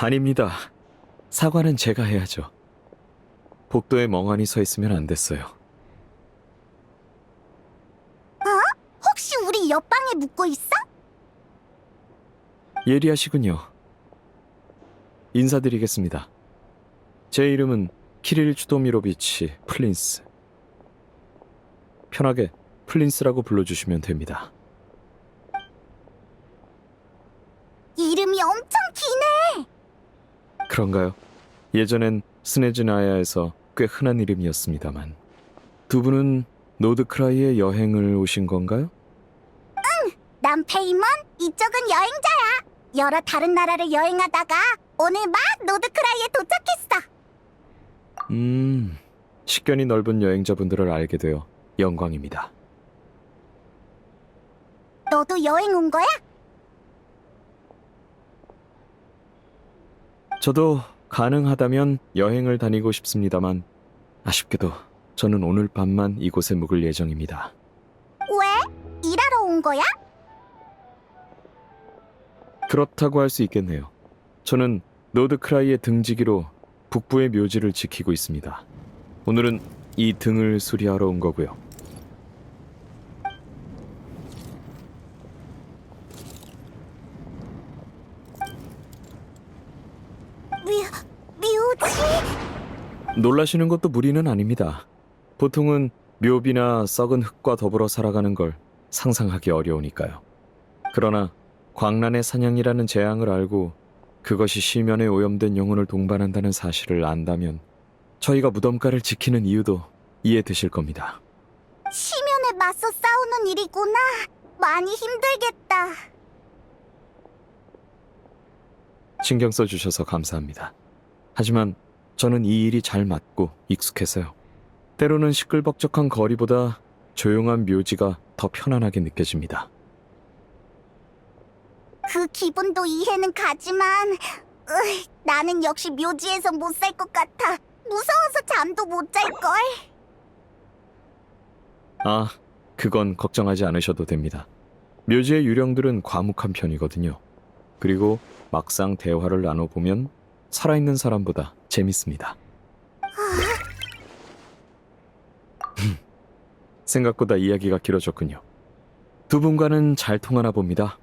아닙니다. 사과는 제가 해야죠. 복도에 멍하니 서 있으면 안 됐어요. 혹시 우리 옆방에 묵고 있어? 예리하시군요. 인사드리겠습니다. 제 이름은 키릴 추도미로비치 플린스. 편하게 플린스라고 불러주시면 됩니다. 이름이 엄청 기네. 그런가요? 예전엔 스네즈나야에서 꽤 흔한 이름이었습니다만. 두 분은 노드크라이에 여행을 오신 건가요? 난 페이먼, 이쪽은 여행자야. 여러 다른 나라를 여행하다가 오늘 막 노드크라이에 도착했어. 식견이 넓은 여행자분들을 알게 되어 영광입니다. 너도 여행 온 거야? 저도 가능하다면 여행을 다니고 싶습니다만 아쉽게도 저는 오늘 밤만 이곳에 묵을 예정입니다. 왜? 일하러 온 거야? 그렇다고 할 수 있겠네요. 저는 노드크라이의 등지기로 북부의 묘지를 지키고 있습니다. 오늘은 이 등을 수리하러 온 거고요. 묘지? 놀라시는 것도 무리는 아닙니다. 보통은 묘비나 썩은 흙과 더불어 살아가는 걸 상상하기 어려우니까요. 그러나 광란의 사냥이라는 재앙을 알고 그것이 시면에 오염된 영혼을 동반한다는 사실을 안다면 저희가 무덤가를 지키는 이유도 이해되실 겁니다. 시면에 맞서 싸우는 일이구나. 많이 힘들겠다. 신경 써주셔서 감사합니다. 하지만 저는 이 일이 잘 맞고 익숙해서요. 때로는 시끌벅적한 거리보다 조용한 묘지가 더 편안하게 느껴집니다. 그 기분도 이해는 가지만 나는 역시 묘지에서 못 살 것 같아. 무서워서 잠도 못 잘걸. 아, 그건 걱정하지 않으셔도 됩니다. 묘지의 유령들은 과묵한 편이거든요. 그리고 막상 대화를 나눠보면 살아있는 사람보다 재밌습니다. 생각보다 이야기가 길어졌군요. 두 분과는 잘 통하나 봅니다.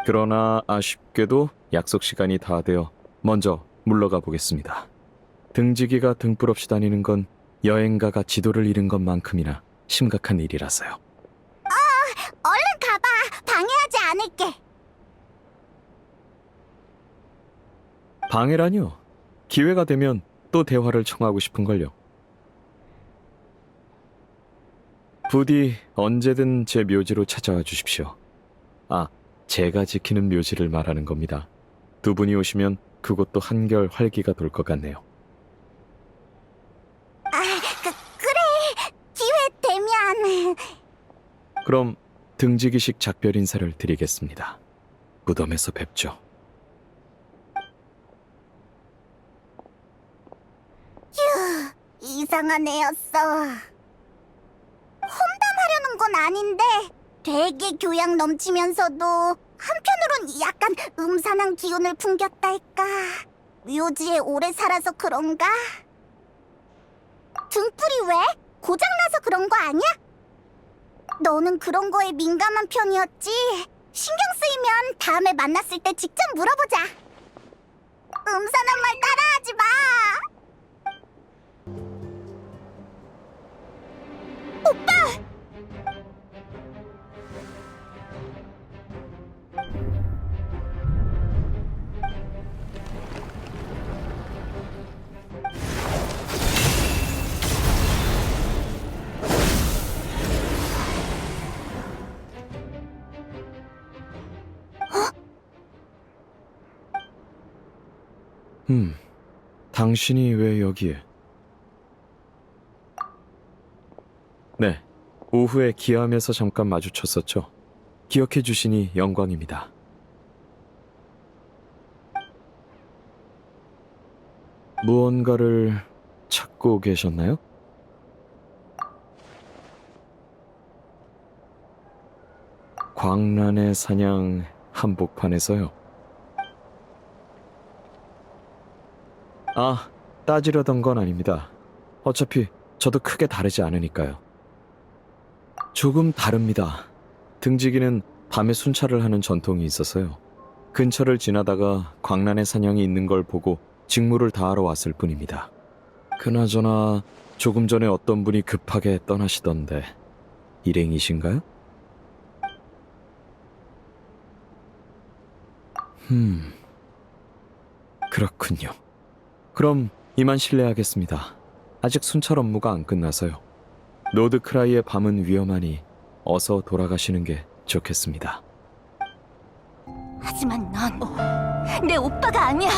그러나 아쉽게도 약속 시간이 다 되어 먼저 물러가 보겠습니다. 등지기가 등불 없이 다니는 건 여행가가 지도를 잃은 것만큼이나 심각한 일이라서요. 얼른 가봐. 방해하지 않을게. 방해라뇨. 기회가 되면 또 대화를 청하고 싶은걸요. 부디 언제든 제 묘지로 찾아와 주십시오. 아, 제가 지키는 묘지를 말하는 겁니다. 두 분이 오시면 그곳도 한결 활기가 돌 것 같네요. 그래. 기회 되면. 그럼 등지기식 작별 인사를 드리겠습니다. 무덤에서 뵙죠. 이상한 애였어. 험담하려는 건 아닌데 되게 교양 넘치면서도 한편으론 약간 음산한 기운을 풍겼달까. 묘지에 오래 살아서 그런가? 등불이 왜? 고장나서 그런 거 아니야? 너는 그런 거에 민감한 편이었지? 신경 쓰이면 다음에 만났을 때 직접 물어보자. 음산한 말 따라하지 마. 당신이 왜 여기에? 네, 오후에 기암에서 잠깐 마주쳤었죠. 기억해 주시니 영광입니다. 무언가를 찾고 계셨나요? 광란의 사냥 한복판에서요. 아, 따지려던 건 아닙니다. 어차피 저도 크게 다르지 않으니까요. 조금 다릅니다. 등지기는 밤에 순찰을 하는 전통이 있어서요. 근처를 지나다가 광란의 사냥이 있는 걸 보고 직무를 다하러 왔을 뿐입니다. 그나저나 조금 전에 어떤 분이 급하게 떠나시던데 일행이신가요? 그렇군요. 그럼 이만 실례하겠습니다. 아직 순찰 업무가 안 끝나서요. 노드크라이의 밤은 위험하니 어서 돌아가시는 게 좋겠습니다. 하지만 넌 내 오빠가 아니야.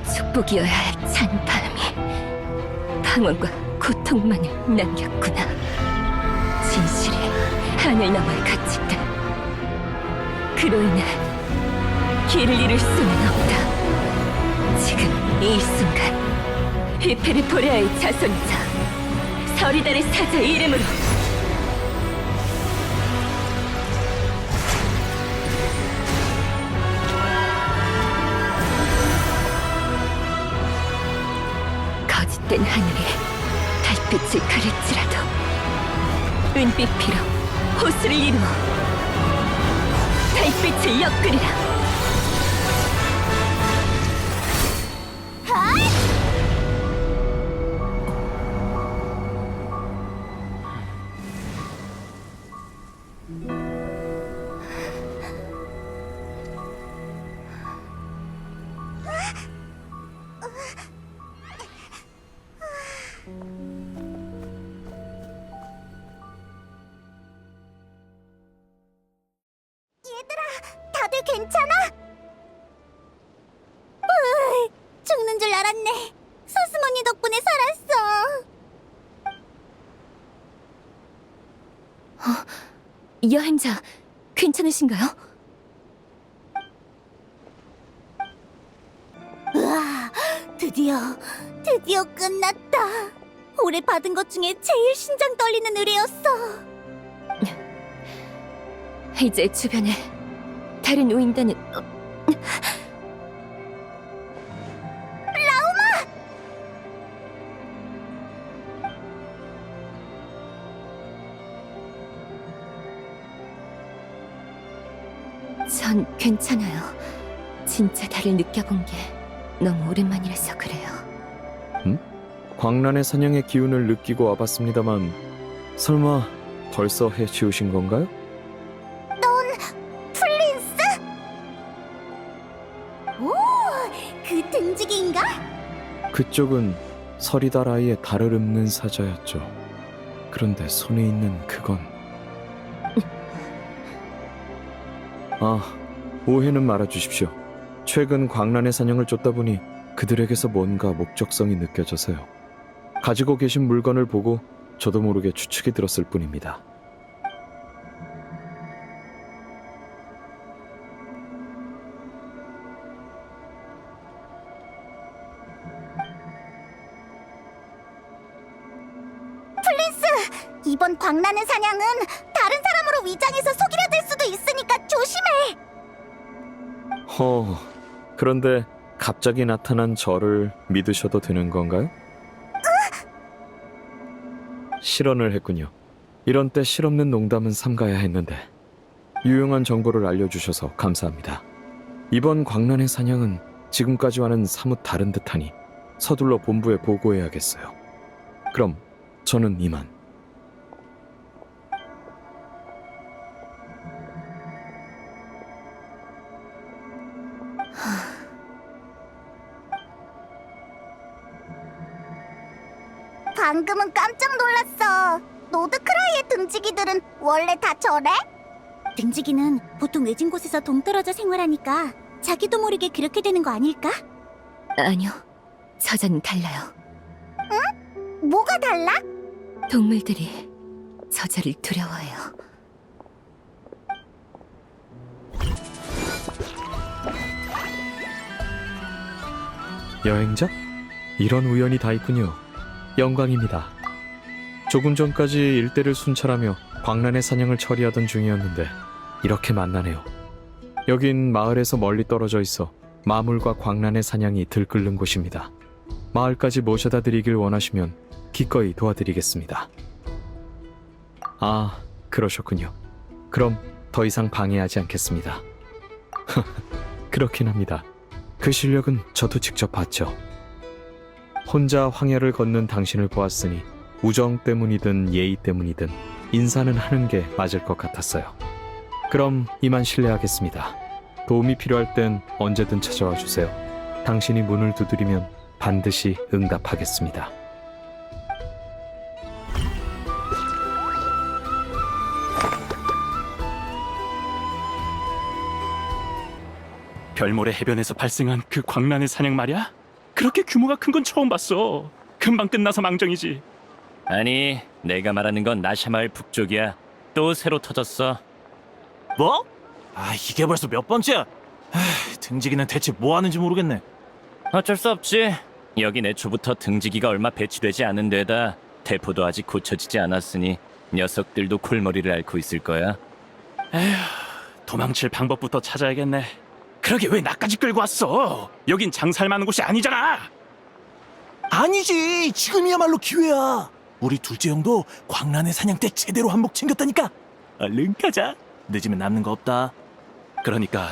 축복이어야 할 찬 바람이 방황과 고통만을 남겼구나. 진실이 하늘 너머에 갇힌다. 그로 인해 길을 잃을 수는 없다. 지금 이 순간 히페르포레아의 자손이자 서리달의 사자 이름으로 거짓된 하늘에 달빛을 가릴지라도 은빛 피로 호수를 이루어 달빛을 엮으리라. 다들 괜찮아? 죽는 줄 알았네. 소스머니 덕분에 살았어. 여행자, 괜찮으신가요? 우와, 드디어 끝났다. 올해 받은 것 중에 제일 심장 떨리는 의뢰였어. 이제 주변에 다른 우인단은 전 괜찮아요. 진짜 달을 느껴본 게 너무 오랜만이라서 그래요. 광란의 사냥의 기운을 느끼고 와봤습니다만 설마 벌써 해치우신 건가요? 플린스? 오, 그 등지기인가? 그쪽은 서리달 아이의 달을 읊는 사자였죠. 그런데 손에 있는 그건... 아, 오해는 말아주십시오. 최근 광란의 사냥을 쫓다 보니 그들에게서 뭔가 목적성이 느껴져서요. 가지고 계신 물건을 보고 저도 모르게 추측이 들었을 뿐입니다. 이번 광란의 사냥은 다른 사람으로 위장해서 속이려 될 수도 있으니까 조심해. 그런데 갑자기 나타난 저를 믿으셔도 되는 건가요? 실언을 했군요. 이런 때 실없는 농담은 삼가야 했는데 유용한 정보를 알려주셔서 감사합니다. 이번 광란의 사냥은 지금까지와는 사뭇 다른 듯하니 서둘러 본부에 보고해야겠어요. 그럼 저는 이만. 방금은 깜짝 놀랐어. 노드크라이의 등지기들은 원래 다 저래? 등지기는 보통 외진 곳에서 동떨어져 생활하니까 자기도 모르게 그렇게 되는 거 아닐까? 아니요, 저자는 달라요. 뭐가 달라? 동물들이 저자를 두려워해요. 여행자? 이런 우연이 다 있군요. 영광입니다. 조금 전까지 일대를 순찰하며 광란의 사냥을 처리하던 중이었는데 이렇게 만나네요. 여긴 마을에서 멀리 떨어져 있어 마물과 광란의 사냥이 들끓는 곳입니다. 마을까지 모셔다 드리길 원하시면 기꺼이 도와드리겠습니다. 아, 그러셨군요. 그럼 더 이상 방해하지 않겠습니다. 그렇긴 합니다. 그 실력은 저도 직접 봤죠. 혼자 황야를 걷는 당신을 보았으니 우정 때문이든 예의 때문이든 인사는 하는 게 맞을 것 같았어요. 그럼 이만 실례하겠습니다. 도움이 필요할 땐 언제든 찾아와 주세요. 당신이 문을 두드리면 반드시 응답하겠습니다. 별모래 해변에서 발생한 그 광란의 사냥 말이야? 그렇게 규모가 큰 건 처음 봤어. 금방 끝나서 망정이지. 아니, 내가 말하는 건 나샤마을 북쪽이야. 또 새로 터졌어. 뭐? 아, 이게 벌써 몇 번째야? 등지기는 대체 뭐 하는지 모르겠네. 어쩔 수 없지. 여긴 애초부터 등지기가 얼마 배치되지 않은 데다 대포도 아직 고쳐지지 않았으니 녀석들도 골머리를 앓고 있을 거야. 도망칠 방법부터 찾아야겠네. 그러게 왜 나까지 끌고 왔어? 여긴 장사할 만한 곳이 아니잖아. 아니지, 지금이야말로 기회야. 우리 둘째 형도 광란의 사냥 때 제대로 한몫 챙겼다니까. 얼른 가자. 늦으면 남는 거 없다. 그러니까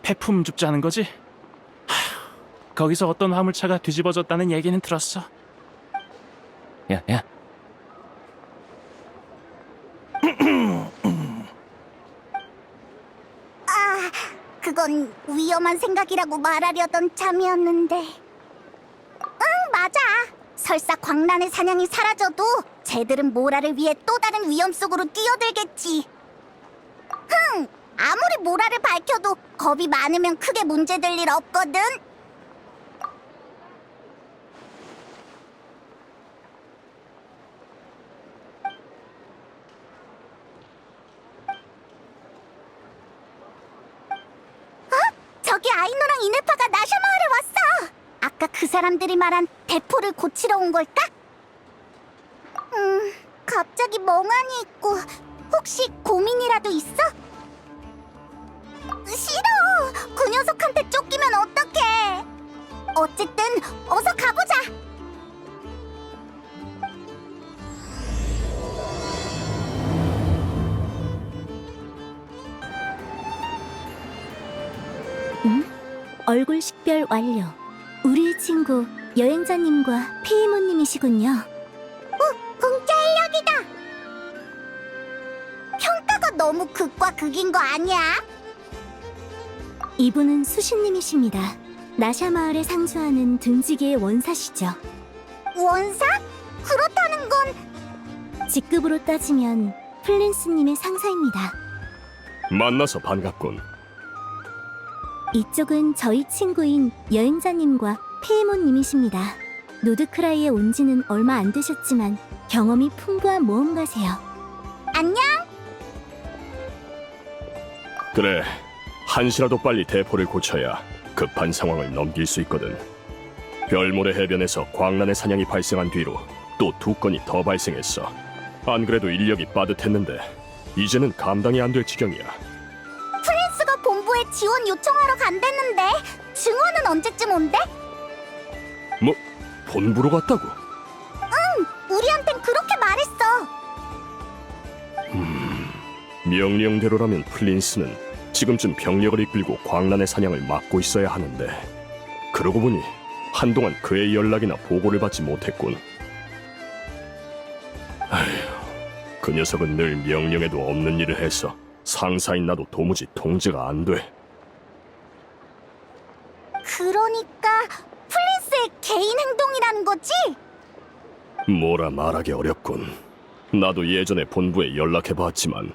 폐품 줍자는 거지? 거기서 어떤 화물차가 뒤집어졌다는 얘기는 들었어. 야, 그건 위험한 생각이라고 말하려던 참이었는데. 응, 맞아. 설사 광란의 사냥이 사라져도 쟤들은 모라를 위해 또 다른 위험 속으로 뛰어들겠지. 아무리 모라를 밝혀도 겁이 많으면 크게 문제될 일 없거든. 저기 아이노랑 이네파가 나샤 마을에 왔어. 아까 그 사람들이 말한 대포를 고치러 온 걸까? 갑자기 멍하니 있고 혹시 고민이라도 있어? 싫어. 그 녀석한테 쫓기면 어떡해. 어쨌든 어서 가보자. 얼굴 식별 완료. 우리 친구 여행자님과 피이모님이시군요. 공짜 인력이다. 평가가 너무 극과 극인 거 아니야? 이분은 수신님이십니다. 나샤 마을에 상주하는 등지기의 원사시죠. 원사? 그렇다는 건 직급으로 따지면 플린스님의 상사입니다. 만나서 반갑군. 이쪽은 저희 친구인 여행자님과 피이모님이십니다. 노드크라이에 온 지는 얼마 안 되셨지만 경험이 풍부한 모험가세요. 안녕. 그래, 한시라도 빨리 대포를 고쳐야 급한 상황을 넘길 수 있거든. 별모래 해변에서 광란의 사냥이 발생한 뒤로 또 2건이 더 발생했어. 안 그래도 인력이 빠듯했는데 이제는 감당이 안 될 지경이야. 프린스가 본부에 지원 요청하러 간댔는데 증언은 언제쯤 온대? 뭐, 본부로 갔다고? 우리한텐 그렇게 말했어. 명령대로라면 플린스는 지금쯤 병력을 이끌고 광란의 사냥을 막고 있어야 하는데, 그러고 보니 한동안 그의 연락이나 보고를 받지 못했군. 아휴, 그 녀석은 늘 명령에도 없는 일을 해서 상사인 나도 도무지 통제가 안 돼. 그러니까 플린스의 개인 행동이라는 거지? 뭐라 말하기 어렵군. 나도 예전에 본부에 연락해봤지만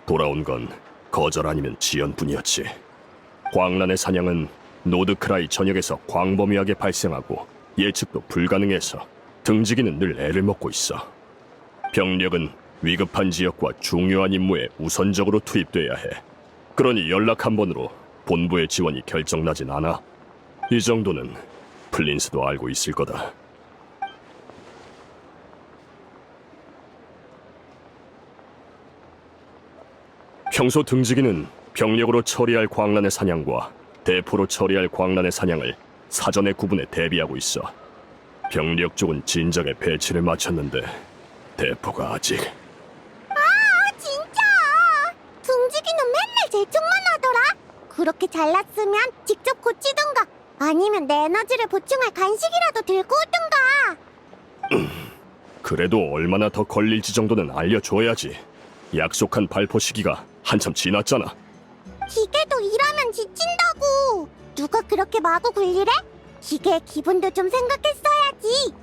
돌아온 건 거절 아니면 지연뿐이었지. 광란의 사냥은 노드크라이 전역에서 광범위하게 발생하고 예측도 불가능해서 등지기는 늘 애를 먹고 있어. 병력은 위급한 지역과 중요한 임무에 우선적으로 투입돼야 해. 그러니 연락 한 번으로 본부의 지원이 결정나진 않아. 이 정도는 플린스도 알고 있을 거다. 평소 등지기는 병력으로 처리할 광란의 사냥과 대포로 처리할 광란의 사냥을 사전에 구분해 대비하고 있어. 병력 쪽은 진작에 배치를 마쳤는데 대포가 아직... 진짜! 둥지기는 맨날 제총만 하더라. 그렇게 잘났으면 직접 고치든가 아니면 내 에너지를 보충할 간식이라도 들고 오든가. 그래도 얼마나 더 걸릴지 정도는 알려줘야지. 약속한 발포 시기가 한참 지났잖아. 기계도 일하면 지친다고. 누가 그렇게 마구 굴리래? 기계의 기분도 좀 생각했어야지.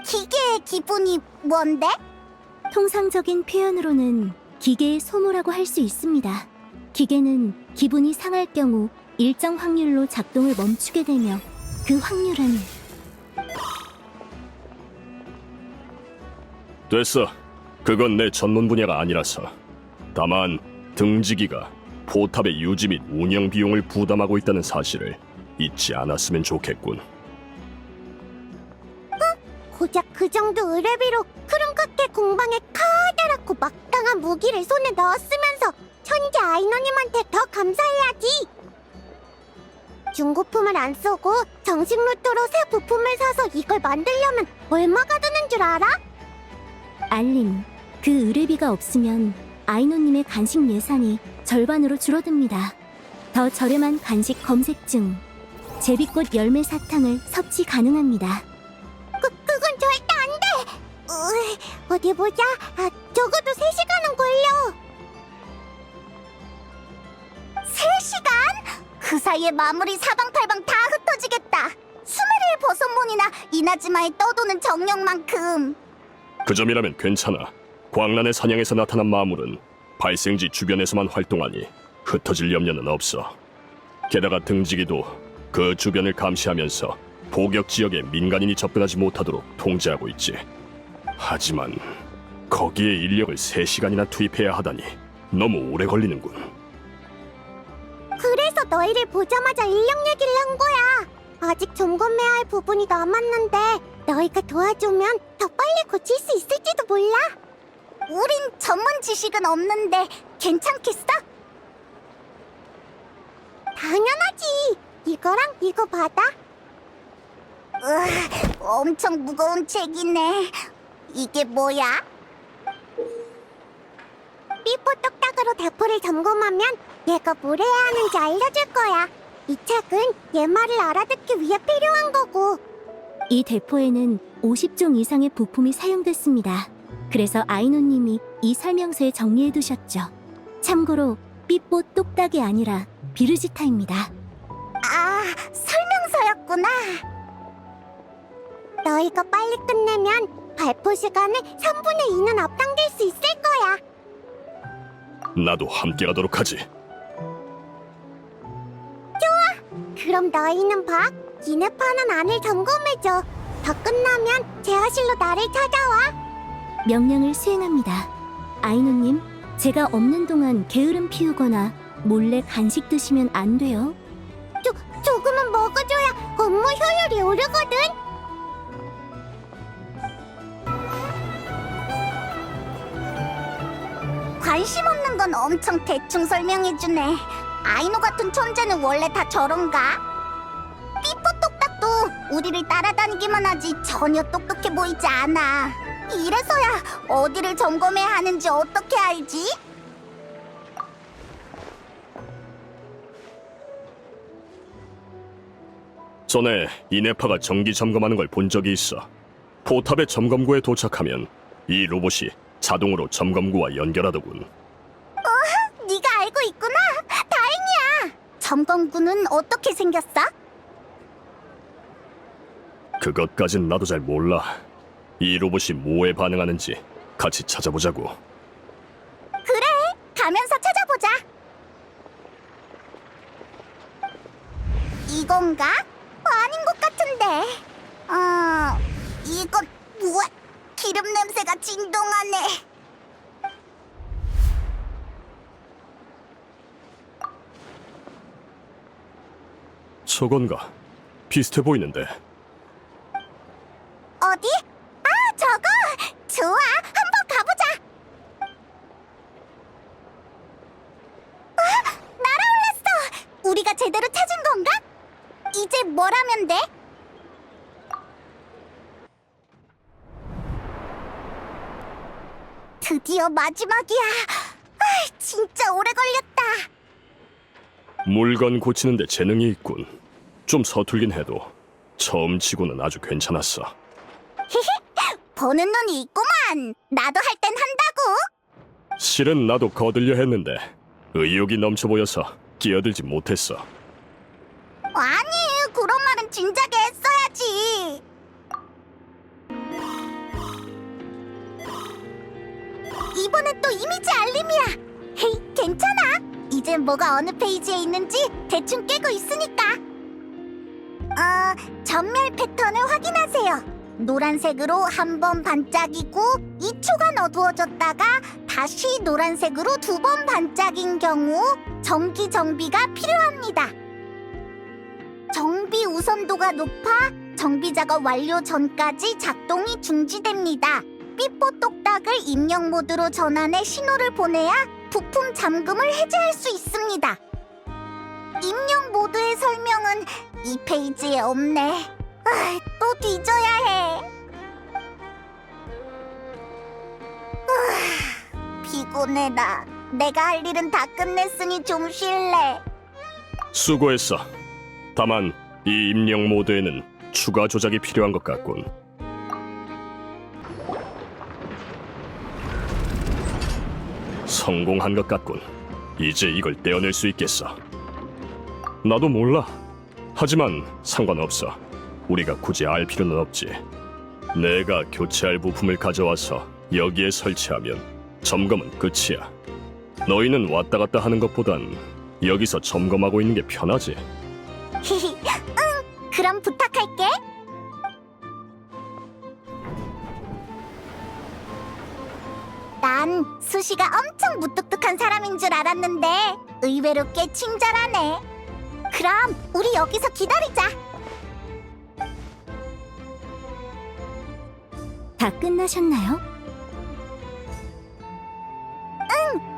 기계의 기분이 뭔데? 통상적인 표현으로는 기계의 소모라고 할 수 있습니다. 기계는 기분이 상할 경우 일정 확률로 작동을 멈추게 되며 그 확률은 됐어. 그건 내 전문 분야가 아니라서. 다만 등지기가 포탑의 유지 및 운영 비용을 부담하고 있다는 사실을 잊지 않았으면 좋겠군. 고작 그 정도 의뢰비로 크룬카케 공방에 커다랗고 막강한 무기를 손에 넣었으면서 천재 아이노님한테 더 감사해야지. 중고품을 안 쓰고 정식 루트로 새 부품을 사서 이걸 만들려면 얼마가 드는 줄 알아? 알림. 그 의뢰비가 없으면 아이노님의 간식 예산이 절반으로 줄어듭니다. 더 저렴한 간식 검색 중 제비꽃 열매 사탕을 섭취 가능합니다. 그건 절대 안 돼! 어디 보자. 적어도 3시간은 걸려. 3시간? 그 사이에 마무리 사방팔방 다 흩어지겠다. 수메르의 버섯몬이나 이나즈마에 떠도는 정령만큼. 그 점이라면 괜찮아. 광란의 사냥에서 나타난 마물은 발생지 주변에서만 활동하니 흩어질 염려는 없어. 게다가 등지기도 그 주변을 감시하면서 포격 지역에 민간인이 접근하지 못하도록 통제하고 있지. 하지만 거기에 인력을 3시간이나 투입해야 하다니 너무 오래 걸리는군. 그래서 너희를 보자마자 인력 얘기를 한 거야. 아직 점검해야 할 부분이 남았는데 너희가 도와주면 더 빨리 고칠 수 있을지도 몰라. 우린 전문 지식은 없는데 괜찮겠어? 당연하지. 이거랑 이거 받아. 엄청 무거운 책이네. 이게 뭐야? 삐뽀 똑딱으로 대포를 점검하면 얘가 뭘 해야 하는지 알려줄 거야. 이 책은 얘 말을 알아듣기 위해 필요한 거고. 이 대포에는 50종 이상의 부품이 사용됐습니다. 그래서 아이노님이 이 설명서에 정리해 두셨죠. 참고로 삐뽀 똑딱이 아니라 비르지타입니다. 아, 설명서였구나. 너희가 빨리 끝내면 발포 시간을 3분의 2는 앞당길 수 있을 거야. 나도 함께 가도록 하지. 그럼 너희는 봐. 이네파는 안을 점검해줘. 더 끝나면 제어실로 나를 찾아와. 명령을 수행합니다. 아이노님, 제가 없는 동안 게으름 피우거나 몰래 간식 드시면 안 돼요. 조금은 먹어줘야 업무 효율이 오르거든. 관심 없는 건 엄청 대충 설명해주네. 아이노 같은 천재는 원래 다 저런가? 삐뽀 똑딱도 우리를 따라다니기만 하지 전혀 똑똑해 보이지 않아. 이래서야 어디를 점검해야 하는지 어떻게 알지? 전에 이네파가 정기 점검하는 걸 본 적이 있어. 포탑의 점검구에 도착하면 이 로봇이 자동으로 점검구와 연결하더군. 네가 알고 있구나. 다행이야. 점검구는 어떻게 생겼어? 그것까진 나도 잘 몰라. 이 로봇이 뭐에 반응하는지 같이 찾아보자고. 그래, 가면서 찾아보자. 이건가? 아닌 것 같은데. 이거 뭐야? 기름 냄새가 진동하네. 저건가? 비슷해 보이는데. 어디? 아, 저거! 좋아, 한번 가보자! 날아올랐어! 우리가 제대로 찾은 건가? 이제 뭘 하면 돼? 드디어 마지막이야. 진짜 오래 걸렸다. 물건 고치는데 재능이 있군. 좀 서툴긴 해도 처음 치고는 아주 괜찮았어. 보는 눈이 있구만. 나도 할 땐 한다고. 실은 나도 거들려 했는데 의욕이 넘쳐 보여서 끼어들지 못했어. 아니, 그런 말은 진작에 했어야지. 이번엔 또 이미지 알림이야. 헤이, 괜찮아. 이젠 뭐가 어느 페이지에 있는지 대충 깨고 있으니까. 전멸 패턴을 확인하세요. 노란색으로 한 번 반짝이고 2초간 어두워졌다가 다시 노란색으로 2번 반짝인 경우 정기 정비가 필요합니다. 정비 우선도가 높아 정비 작업 완료 전까지 작동이 중지됩니다. 삐뽀 똑딱을 입력 모드로 전환해 신호를 보내야 부품 잠금을 해제할 수 있습니다. 입력 모드의 설명은 이 페이지에 없네. 또 뒤져야 해. 피곤해라. 내가 할 일은 다 끝냈으니 좀 쉴래. 수고했어. 다만 이 입력 모드에는 추가 조작이 필요한 것 같군. 성공한 것 같군. 이제 이걸 떼어낼 수 있겠어. 나도 몰라. 하지만 상관없어. 우리가 굳이 알 필요는 없지. 내가 교체할 부품을 가져와서 여기에 설치하면 점검은 끝이야. 너희는 왔다 갔다 하는 것보단 여기서 점검하고 있는 게 편하지. 응, 그럼 부탁할게. 난 수시가 엄청 무뚝뚝한 사람인 줄 알았는데 의외로 꽤 친절하네. 그럼 우리 여기서 기다리자. 다 끝나셨나요?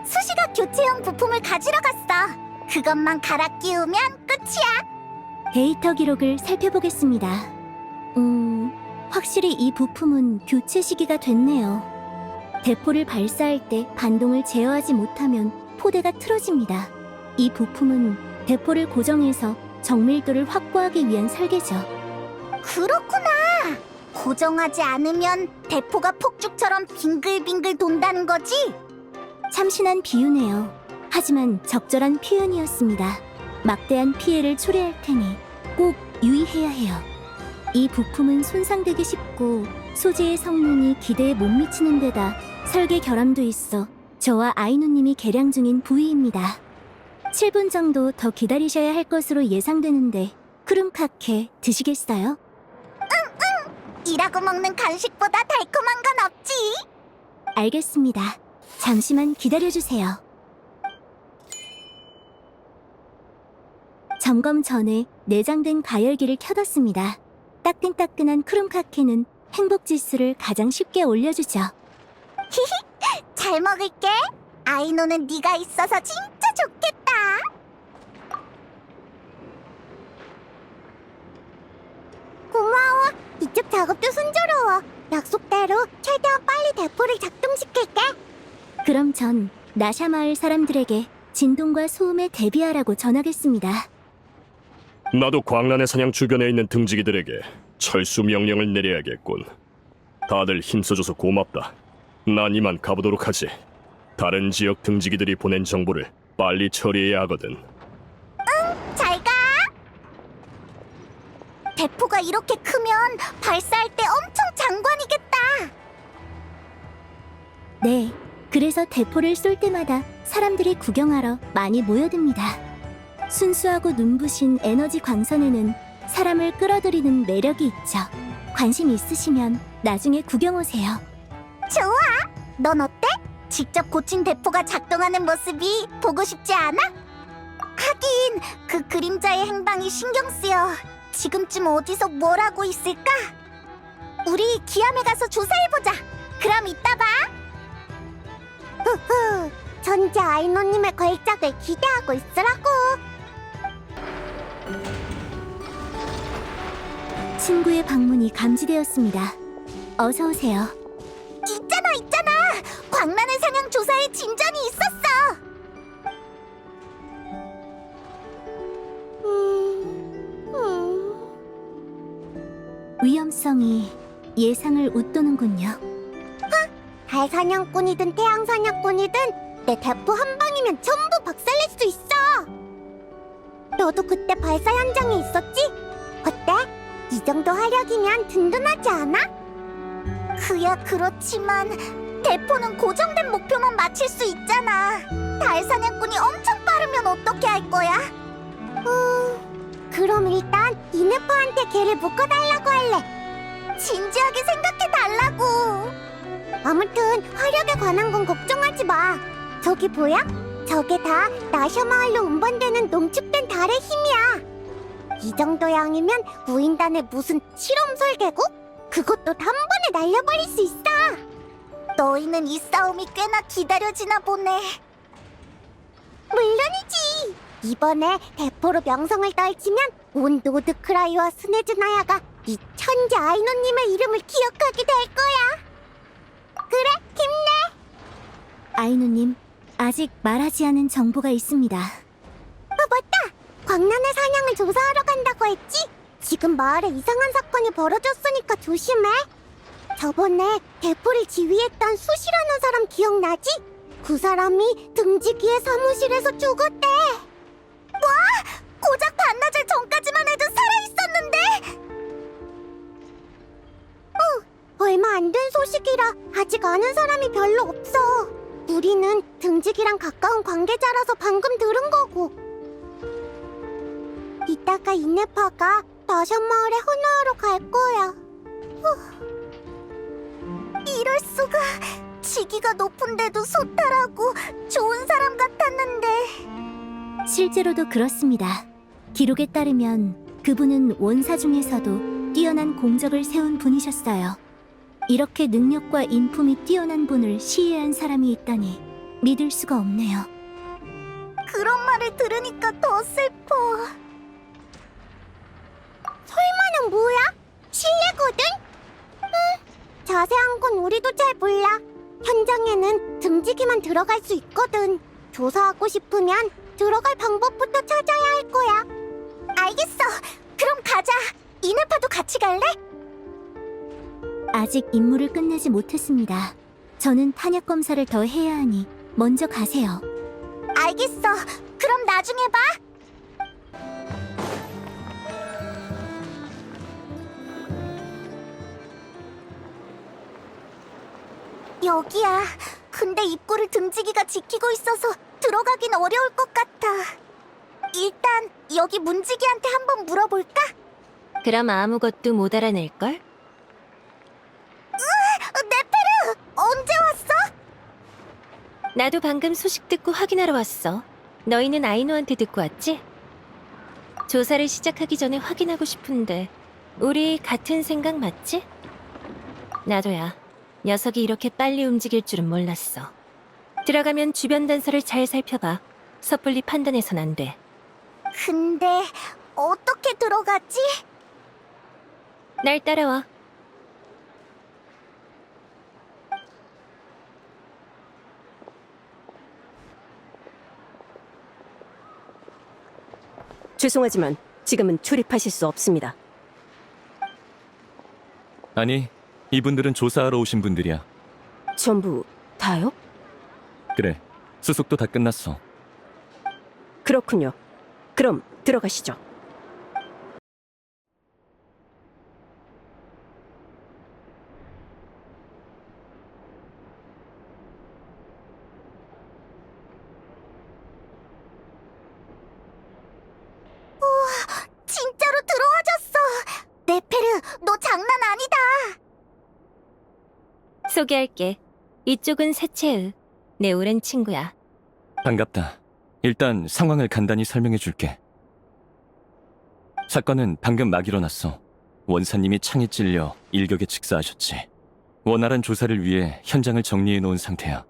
수시가 교체용 부품을 가지러 갔어. 그것만 갈아 끼우면 끝이야. 데이터 기록을 살펴보겠습니다. 확실히 이 부품은 교체 시기가 됐네요. 대포를 발사할 때 반동을 제어하지 못하면 포대가 틀어집니다. 이 부품은 대포를 고정해서 정밀도를 확보하기 위한 설계죠. 그렇구나. 고정하지 않으면 대포가 폭죽처럼 빙글빙글 돈다는 거지? 참신한 비유네요. 하지만 적절한 표현이었습니다. 막대한 피해를 초래할 테니 꼭 유의해야 해요. 이 부품은 손상되기 쉽고 소재의 성능이 기대에 못 미치는 데다 설계 결함도 있어 저와 아이노님이 개량 중인 부위입니다. 7분 정도 더 기다리셔야 할 것으로 예상되는데 크룸카케 드시겠어요? 일하고 먹는 간식보다 달콤한 건 없지. 알겠습니다. 잠시만 기다려주세요. 점검 전에 내장된 가열기를 켜뒀습니다. 따끈따끈한 크룸카케는 행복지수를 가장 쉽게 올려주죠. 잘 먹을게. 아이노는 네가 있어서 진짜 좋겠다. 고마워. 이쪽 작업도 순조로워. 약속대로 최대한 빨리 대포를 작동시킬게. 그럼 전 나샤 마을 사람들에게 진동과 소음에 대비하라고 전하겠습니다. 나도 광란의 사냥 주변에 있는 등지기들에게 철수 명령을 내려야겠군. 다들 힘써줘서 고맙다. 난 이만 가보도록 하지. 다른 지역 등지기들이 보낸 정보를 빨리 처리해야 하거든. 잘 가. 대포가 이렇게 크면 발사할 때 엄청 장관이겠다. 네, 그래서 대포를 쏠 때마다 사람들이 구경하러 많이 모여듭니다. 순수하고 눈부신 에너지 광선에는 사람을 끌어들이는 매력이 있죠. 관심 있으시면 나중에 구경 오세요. 좋아. 넌 어때? 직접 고친 대포가 작동하는 모습이 보고 싶지 않아? 하긴 그 그림자의 행방이 신경 쓰여. 지금쯤 어디서 뭘 하고 있을까? 우리 기암에 가서 조사해보자. 그럼 이따 봐. 후후, 전제 아이노님의 걸작을 기대하고 있으라고. 친구의 방문이 감지되었습니다. 어서 오세요. 있잖아. 광란의 사냥 조사에 진전이 있었어. 위험성이 예상을 웃도는군요. 달 사냥꾼이든 태양 사냥꾼이든 내 대포 한 방이면 전부 박살낼 수 있어. 너도 그때 발사 현장에 있었지? 어때? 이 정도 화력이면 든든하지 않아? 그야 그렇지만 대포는 고정된 목표만 맞힐 수 있잖아. 달 사냥꾼이 엄청 빠르면 어떻게 할 거야? 그럼 일단 이네파한테 걔를 묶어달라고 할래. 진지하게 생각해달라고. 아무튼 화력에 관한 건 걱정하지 마. 저기 보여? 저게 다 나셔 마을로 운반되는 농축된 달의 힘이야. 이 정도 양이면 무인단의 무슨 실험 설계국? 그것도 단번에 날려버릴 수 있어. 너희는 이 싸움이 꽤나 기다려지나 보네. 물론이지. 이번에 대포로 명성을 떨치면 온 노드크라이와 스네즈나야가 이 천재 아이노님의 이름을 기억하게 될 거야. 그래, 힘내. 아이노님, 아직 말하지 않은 정보가 있습니다. 맞다. 광란의 사냥을 조사하러 간다고 했지? 지금 마을에 이상한 사건이 벌어졌으니까 조심해. 저번에 대포를 지휘했던 수시라는 사람 기억나지? 그 사람이 등지기의 사무실에서 죽었대. 뭐? 고작 반나절 전까지만 해도 살아있었는데? 얼마 안 된 소식이라 아직 아는 사람이 별로 없어. 우리는 등지기랑 가까운 관계자라서 방금 들은 거고. 이따가 이네파가 나션마을에 헌화하러 갈 거야. 이럴 수가. 직위가 높은데도 소탈하고 좋은 사람 같았는데. 실제로도 그렇습니다. 기록에 따르면 그분은 원사 중에서도 뛰어난 공적을 세운 분이셨어요. 이렇게 능력과 인품이 뛰어난 분을 시해한 사람이 있다니 믿을 수가 없네요. 그런 말을 들으니까 더 슬퍼. 설마는 뭐야? 실례거든? 자세한 건 우리도 잘 몰라. 현장에는 등지기만 들어갈 수 있거든. 조사하고 싶으면 들어갈 방법부터 찾아야 할 거야. 알겠어. 그럼 가자. 이네파도 같이 갈래? 아직 임무를 끝내지 못했습니다. 저는 탄약 검사를 더 해야 하니 먼저 가세요. 알겠어. 그럼 나중에 봐. 여기야. 근데 입구를 등지기가 지키고 있어서 들어가긴 어려울 것 같아. 일단 여기 문지기한테 한번 물어볼까? 그럼 아무것도 못 알아낼걸? 네페르! 언제 왔어? 나도 방금 소식 듣고 확인하러 왔어. 너희는 아이노한테 듣고 왔지? 조사를 시작하기 전에 확인하고 싶은데 우리 같은 생각 맞지? 나도야. 녀석이 이렇게 빨리 움직일 줄은 몰랐어. 들어가면 주변 단서를 잘 살펴봐. 섣불리 판단해선 안 돼. 근데 어떻게 들어가지? 날 따라와. 죄송하지만 지금은 출입하실 수 없습니다. 아니, 이분들은 조사하러 오신 분들이야. 전부 다요? 그래, 수속도 다 끝났어. 그렇군요. 그럼 들어가시죠. 진짜로 들어와줬어. 네페르, 너 장난 아니다. 소개할게. 이쪽은 세체의 내 오랜 친구야. 반갑다. 일단 상황을 간단히 설명해 줄게. 사건은 방금 막 일어났어. 원사님이 창에 찔려 일격에 직사하셨지. 원활한 조사를 위해 현장을 정리해 놓은 상태야.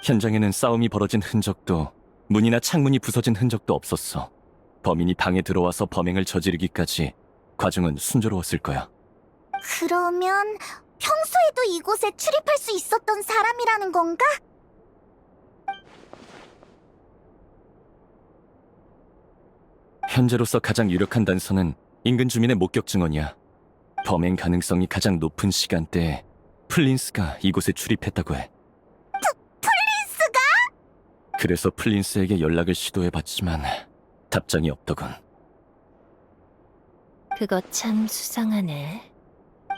현장에는 싸움이 벌어진 흔적도 문이나 창문이 부서진 흔적도 없었어. 범인이 방에 들어와서 범행을 저지르기까지 과정은 순조로웠을 거야. 그러면 평소에도 이곳에 출입할 수 있었던 사람이라는 건가? 현재로서 가장 유력한 단서는 인근 주민의 목격 증언이야. 범행 가능성이 가장 높은 시간대에 플린스가 이곳에 출입했다고 해. 플린스가? 그래서 플린스에게 연락을 시도해봤지만 답장이 없더군. 그거 참 수상하네.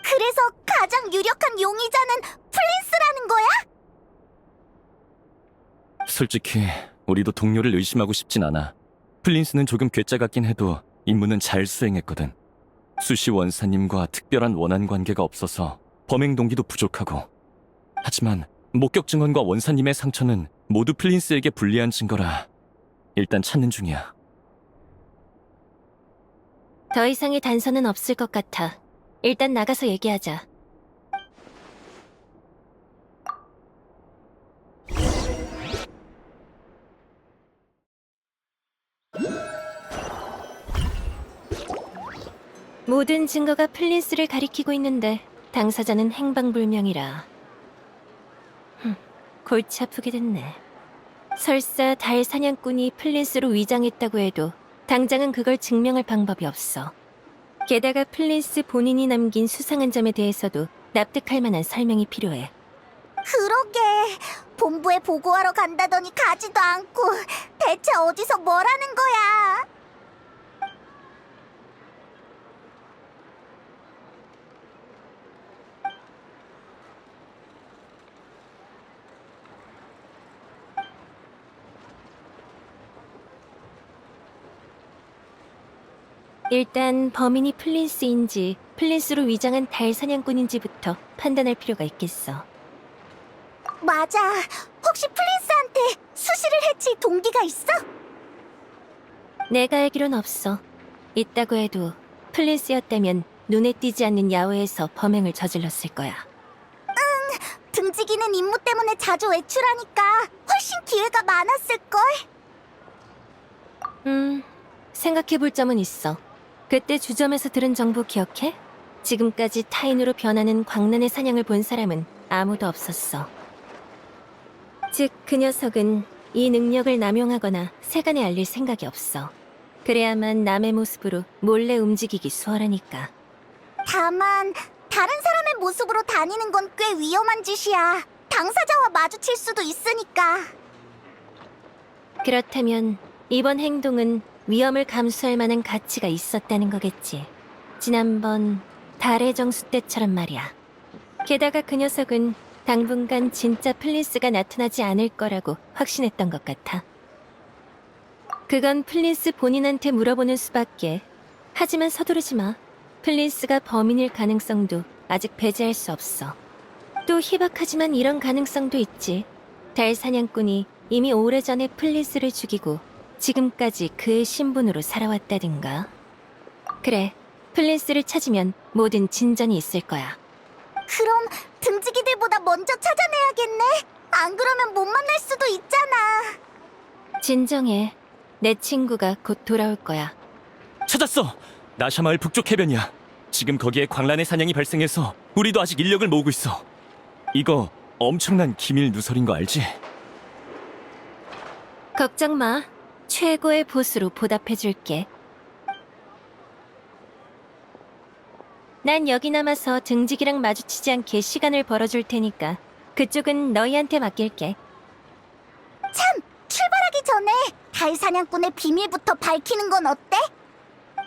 그래서 가장 유력한 용의자는 플린스라는 거야? 솔직히 우리도 동료를 의심하고 싶진 않아. 플린스는 조금 괴짜 같긴 해도 임무는 잘 수행했거든. 수시 원사님과 특별한 원한 관계가 없어서 범행 동기도 부족하고. 하지만 목격 증언과 원사님의 상처는 모두 플린스에게 불리한 증거라 일단 찾는 중이야. 더 이상의 단서는 없을 것 같아. 일단 나가서 얘기하자. 모든 증거가 플린스를 가리키고 있는데 당사자는 행방불명이라. 골치 아프게 됐네. 설사 달 사냥꾼이 플린스로 위장했다고 해도 당장은 그걸 증명할 방법이 없어. 게다가 플린스 본인이 남긴 수상한 점에 대해서도 납득할 만한 설명이 필요해. 그러게. 본부에 보고하러 간다더니 가지도 않고 대체 어디서 뭐라는 거야? 일단 범인이 플린스인지 플린스로 위장한 달 사냥꾼인지부터 판단할 필요가 있겠어. 맞아. 혹시 플린스한테 수시를 해칠 동기가 있어? 내가 알기론 없어. 있다고 해도 플린스였다면 눈에 띄지 않는 야외에서 범행을 저질렀을 거야. 등지기는 임무 때문에 자주 외출하니까 훨씬 기회가 많았을걸? 생각해볼 점은 있어. 그때 주점에서 들은 정보 기억해? 지금까지 타인으로 변하는 광란의 사냥을 본 사람은 아무도 없었어. 즉, 그 녀석은 이 능력을 남용하거나 세간에 알릴 생각이 없어. 그래야만 남의 모습으로 몰래 움직이기 수월하니까. 다만 다른 사람의 모습으로 다니는 건 꽤 위험한 짓이야. 당사자와 마주칠 수도 있으니까. 그렇다면 이번 행동은 위험을 감수할 만한 가치가 있었다는 거겠지. 지난번 달의 정수 때처럼 말이야. 게다가 그 녀석은 당분간 진짜 플린스가 나타나지 않을 거라고 확신했던 것 같아. 그건 플린스 본인한테 물어보는 수밖에. 하지만 서두르지 마. 플린스가 범인일 가능성도 아직 배제할 수 없어. 또 희박하지만 이런 가능성도 있지. 달 사냥꾼이 이미 오래전에 플린스를 죽이고 지금까지 그의 신분으로 살아왔다든가. 그래, 플린스를 찾으면 모든 진전이 있을 거야. 그럼 등지기들보다 먼저 찾아내야겠네. 안 그러면 못 만날 수도 있잖아. 진정해. 내 친구가 곧 돌아올 거야. 찾았어! 나샤마을 북쪽 해변이야. 지금 거기에 광란의 사냥이 발생해서 우리도 아직 인력을 모으고 있어. 이거 엄청난 기밀 누설인 거 알지? 걱정 마. 최고의 보수로 보답해줄게. 난 여기 남아서 등지기랑 마주치지 않게 시간을 벌어줄 테니까 그쪽은 너희한테 맡길게. 참! 출발하기 전에 달 사냥꾼의 비밀부터 밝히는 건 어때?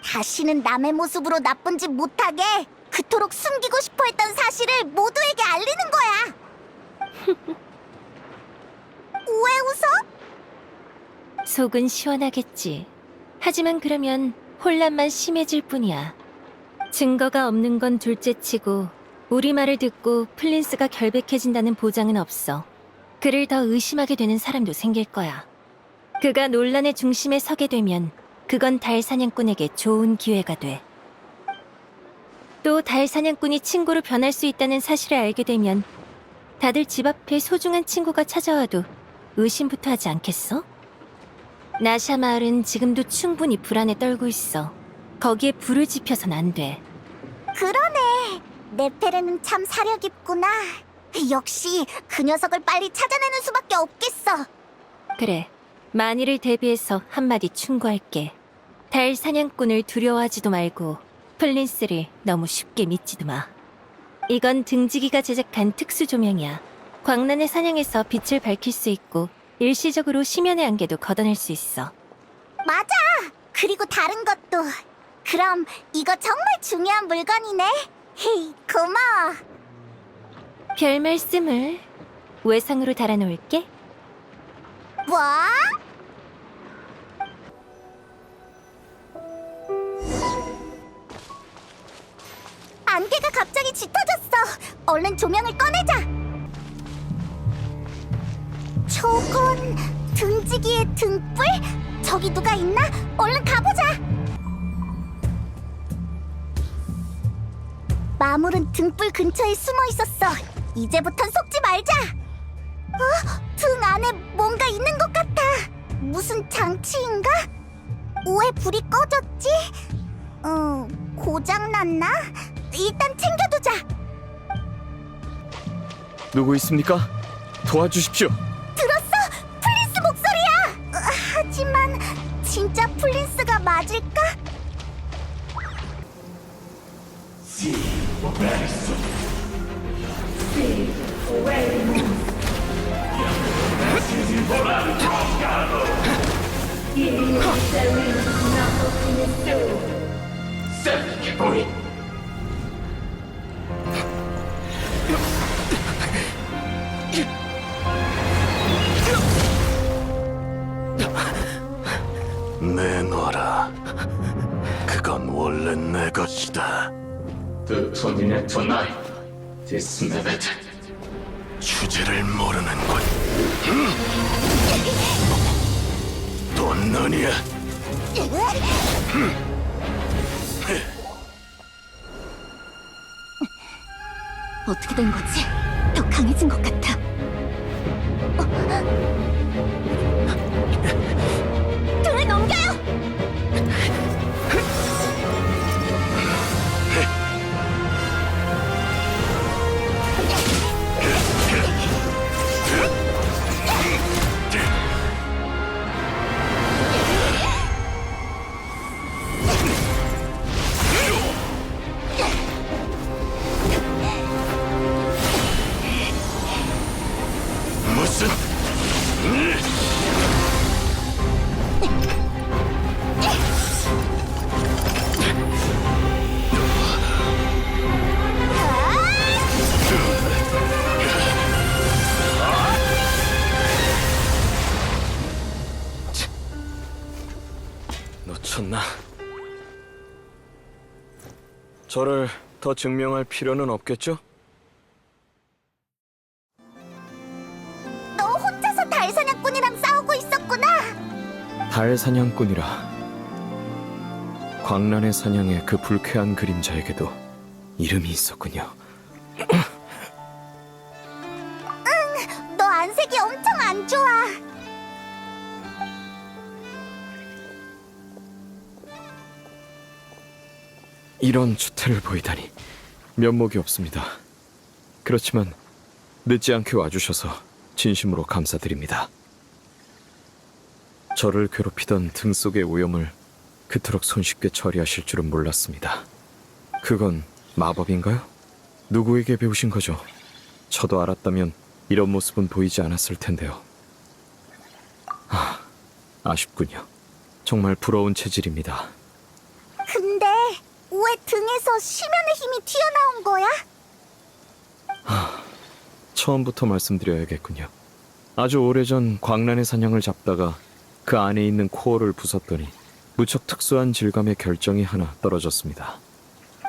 다시는 남의 모습으로 나쁜 짓 못하게 그토록 숨기고 싶어 했던 사실을 모두에게 알리는 거야. 왜 웃어? 속은 시원하겠지. 하지만 그러면 혼란만 심해질 뿐이야. 증거가 없는 건 둘째치고 우리 말을 듣고 플린스가 결백해진다는 보장은 없어. 그를 더 의심하게 되는 사람도 생길 거야. 그가 논란의 중심에 서게 되면 그건 달 사냥꾼에게 좋은 기회가 돼. 또 달 사냥꾼이 친구로 변할 수 있다는 사실을 알게 되면 다들 집 앞에 소중한 친구가 찾아와도 의심부터 하지 않겠어? 나샤 마을은 지금도 충분히 불안에 떨고 있어. 거기에 불을 지펴선 안 돼. 그러네. 네페르는 참 사려 깊구나. 역시 그 녀석을 빨리 찾아내는 수밖에 없겠어. 그래, 만일을 대비해서 한마디 충고할게. 달 사냥꾼을 두려워하지도 말고 플린스를 너무 쉽게 믿지도 마. 이건 등지기가 제작한 특수 조명이야. 광란의 사냥에서 빛을 밝힐 수 있고 일시적으로 심연의 안개도 걷어낼 수 있어. 맞아. 그리고 다른 것도. 그럼 이거 정말 중요한 물건이네. 헤이, 고마워. 별 말씀을. 외상으로 달아놓을게. 뭐? 안개가 갑자기 짙어졌어. 얼른 조명을 꺼내자. 저건 등지기의 등불? 저기 누가 있나? 얼른 가보자. 마물은 등불 근처에 숨어 있었어. 이제부턴 속지 말자. 등 안에 뭔가 있는 것 같아. 무슨 장치인가? 왜 불이 꺼졌지? 고장났나? 일단 챙겨두자. 누구 있습니까? 도와주십시오. 들었어? 플린스 목소리야. 하지만 진짜 플린스가 맞을까? 내놔라. 그건 원래 내 것이다. 주제를 모르는군. 또 너냐? 어떻게 된 거지? 더 강해진 것 같아. 등을 넘겨요! 무슨? 놓쳤나? 저를 더 증명할 필요는 없겠죠? 너 혼자서 달 사냥꾼이랑 싸우고 있었구나. 달 사냥꾼이라. 광란의 사냥의 그 불쾌한 그림자에게도 이름이 있었군요. 너 안색이 엄청 안 좋아. 이런 추태를 보이다니 면목이 없습니다. 그렇지만 늦지 않게 와주셔서 진심으로 감사드립니다. 저를 괴롭히던 등 속의 오염을 그토록 손쉽게 처리하실 줄은 몰랐습니다. 그건 마법인가요? 누구에게 배우신 거죠? 저도 알았다면 이런 모습은 보이지 않았을 텐데요. 아쉽군요. 정말 부러운 체질입니다. 근데 왜 등에서 심연의 힘이 튀어나온 거야? 처음부터 말씀드려야겠군요. 아주 오래전 광란의 사냥을 잡다가 그 안에 있는 코어를 부쉈더니 무척 특수한 질감의 결정이 하나 떨어졌습니다.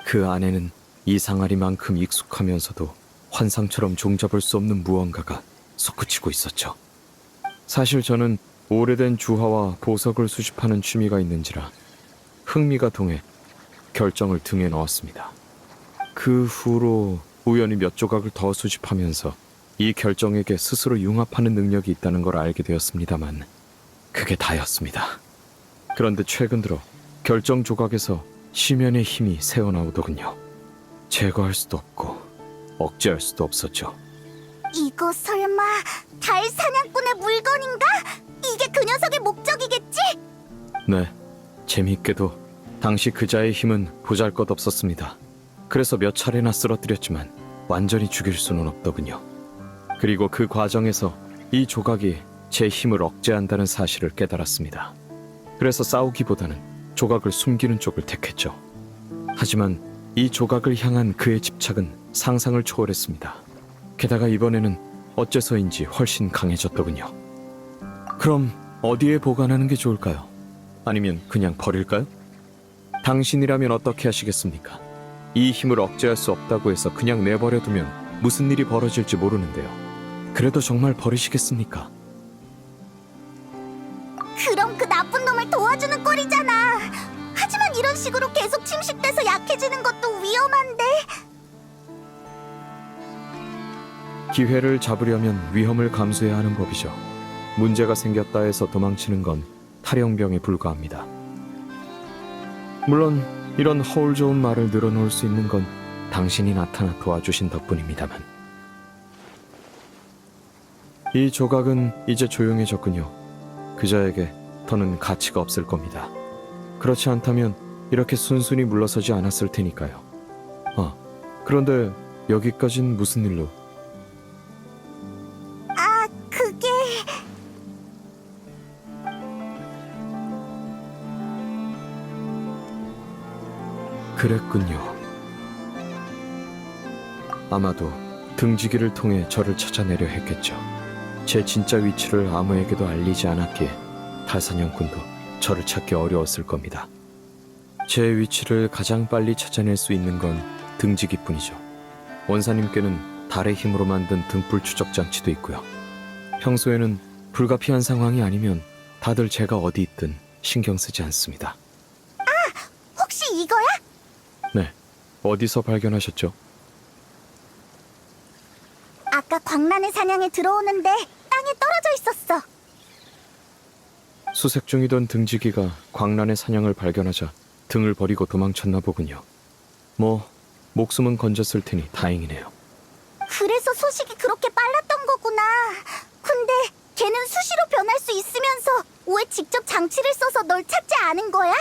그 안에는 이상하리만큼 익숙하면서도 환상처럼 종잡을 수 없는 무언가가 솟구치고 있었죠. 사실 저는 오래된 주화와 보석을 수집하는 취미가 있는지라 흥미가 동해 결정을 등에 넣었습니다. 그 후로 우연히 몇 조각을 더 수집하면서 이 결정에게 스스로 융합하는 능력이 있다는 걸 알게 되었습니다만 그게 다였습니다. 그런데 최근 들어 결정 조각에서 심연의 힘이 새어나오더군요. 제거할 수도 없고 억제할 수도 없었죠. 이거 설마 달 사냥꾼의 물건인가? 이게 그 녀석의 목적이겠지? 네, 재미있게도 당시 그자의 힘은 보잘것없었습니다. 그래서 몇 차례나 쓰러뜨렸지만 완전히 죽일 수는 없더군요. 그리고 그 과정에서 이 조각이 제 힘을 억제한다는 사실을 깨달았습니다. 그래서 싸우기보다는 조각을 숨기는 쪽을 택했죠. 하지만 이 조각을 향한 그의 집착은 상상을 초월했습니다. 게다가 이번에는 어째서인지 훨씬 강해졌더군요. 그럼 어디에 보관하는 게 좋을까요? 아니면 그냥 버릴까요? 당신이라면 어떻게 하시겠습니까? 이 힘을 억제할 수 없다고 해서 그냥 내버려두면 무슨 일이 벌어질지 모르는데요. 그래도 정말 버리시겠습니까? 그럼 그 나쁜 놈을 도와주는 꼴이잖아. 하지만 이런 식으로 계속 침식돼서 약해지는 것도 위험한데. 기회를 잡으려면 위험을 감수해야 하는 법이죠. 문제가 생겼다 해서 도망치는 건 탈영병에 불과합니다. 물론 이런 허울 좋은 말을 늘어놓을 수 있는 건 당신이 나타나 도와주신 덕분입니다만. 이 조각은 이제 조용해졌군요. 그자에게 더는 가치가 없을 겁니다. 그렇지 않다면 이렇게 순순히 물러서지 않았을 테니까요. 그런데 여기까진 무슨 일로? 아, 그게... 그랬군요. 아마도 등지기를 통해 저를 찾아내려 했겠죠. 제 진짜 위치를 아무에게도 알리지 않았기에 달사냥꾼도 저를 찾기 어려웠을 겁니다. 제 위치를 가장 빨리 찾아낼 수 있는 건 등지기뿐이죠. 원사님께는 달의 힘으로 만든 등불 추적 장치도 있고요. 평소에는 불가피한 상황이 아니면 다들 제가 어디 있든 신경 쓰지 않습니다. 혹시 이거야? 네, 어디서 발견하셨죠? 아까 광란의 사냥에 들어오는데 땅에 떨어져 있었어. 수색 중이던 등지기가 광란의 사냥을 발견하자 등을 버리고 도망쳤나 보군요. 목숨은 건졌을 테니 다행이네요. 그래서 소식이 그렇게 빨랐던 거구나. 근데 걔는 수시로 변할 수 있으면서 왜 직접 장치를 써서 널 찾지 않은 거야?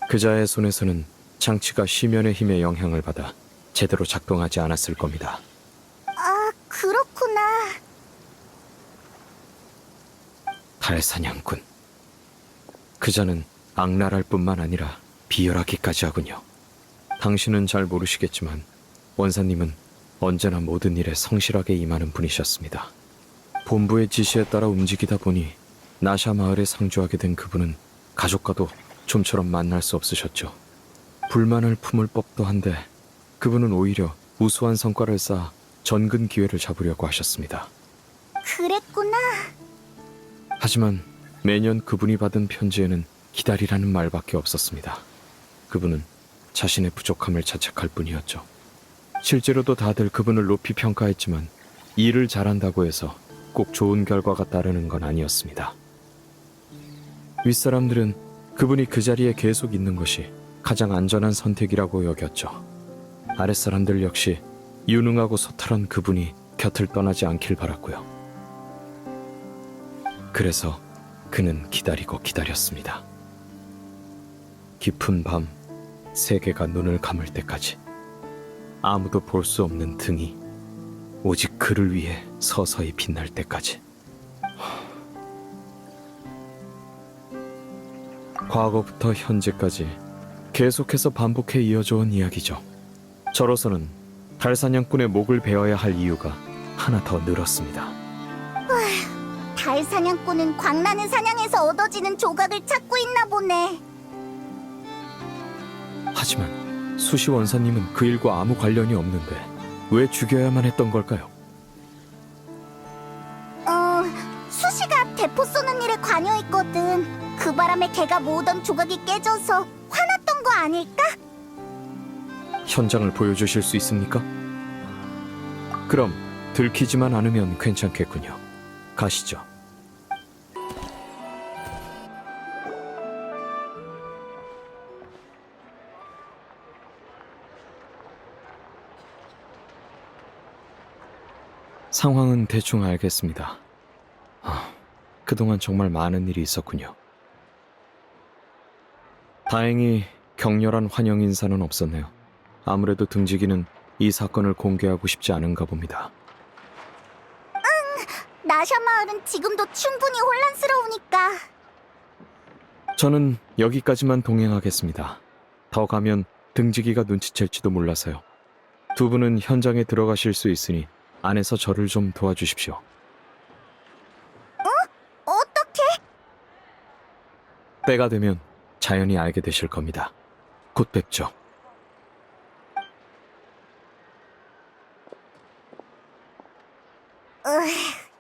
그자의 손에서는 장치가 심연의 힘에 영향을 받아 제대로 작동하지 않았을 겁니다. 아, 그렇구나. 달사냥꾼. 그자는 악랄할 뿐만 아니라 비열하기까지 하군요. 당신은 잘 모르시겠지만 원사님은 언제나 모든 일에 성실하게 임하는 분이셨습니다. 본부의 지시에 따라 움직이다 보니 나샤 마을에 상주하게 된 그분은 가족과도 좀처럼 만날 수 없으셨죠. 불만을 품을 법도 한데 그분은 오히려 우수한 성과를 쌓아 전근 기회를 잡으려고 하셨습니다. 그랬구나. 하지만 매년 그분이 받은 편지에는 기다리라는 말밖에 없었습니다. 그분은 자신의 부족함을 자책할 뿐이었죠. 실제로도 다들 그분을 높이 평가했지만 일을 잘한다고 해서 꼭 좋은 결과가 따르는 건 아니었습니다. 윗사람들은 그분이 그 자리에 계속 있는 것이 가장 안전한 선택이라고 여겼죠. 아랫사람들 역시 유능하고 소탈한 그분이 곁을 떠나지 않길 바랐고요. 그래서 그는 기다리고 기다렸습니다. 깊은 밤 세계가 눈을 감을 때까지 아무도 볼 수 없는 등이 오직 그를 위해 서서히 빛날 때까지. 과거부터 현재까지 계속해서 반복해 이어져 온 이야기죠. 저로서는 달사냥꾼의 목을 베어야 할 이유가 하나 더 늘었습니다. 달 사냥꾼은 광란의 사냥에서 얻어지는 조각을 찾고 있나 보네. 하지만 수시 원사님은 그 일과 아무 관련이 없는데 왜 죽여야만 했던 걸까요? 수시가 모으던 조각이 깨져서 화났던 거 아닐까? 현장을 보여주실 수 있습니까? 그럼 들키지만 않으면 괜찮겠군요. 가시죠. 상황은 대충 알겠습니다. 그동안 정말 많은 일이 있었군요. 다행히 격렬한 환영 인사는 없었네요. 아무래도 등지기는 이 사건을 공개하고 싶지 않은가 봅니다. 나샤 마을은 지금도 충분히 혼란스러우니까. 저는 여기까지만 동행하겠습니다. 더 가면 등지기가 눈치챌지도 몰라서요. 두 분은 현장에 들어가실 수 있으니 안에서 저를 좀 도와주십시오. 어떻게? 때가 되면 자연히 알게 되실 겁니다. 곧 뵙죠.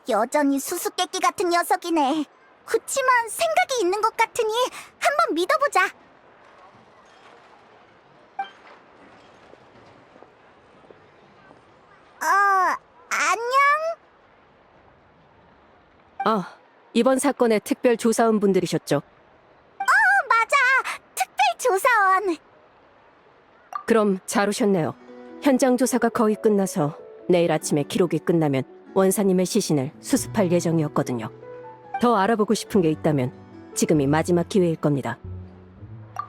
여전히 수수께끼 같은 녀석이네. 그치만 생각이 있는 것 같으니 한번 믿어보자. 안녕? 이번 사건의 특별 조사원 분들이셨죠? 맞아. 특별조사원. 그럼 잘 오셨네요. 현장 조사가 거의 끝나서 내일 아침에 기록이 끝나면 원사님의 시신을 수습할 예정이었거든요. 더 알아보고 싶은 게 있다면 지금이 마지막 기회일 겁니다.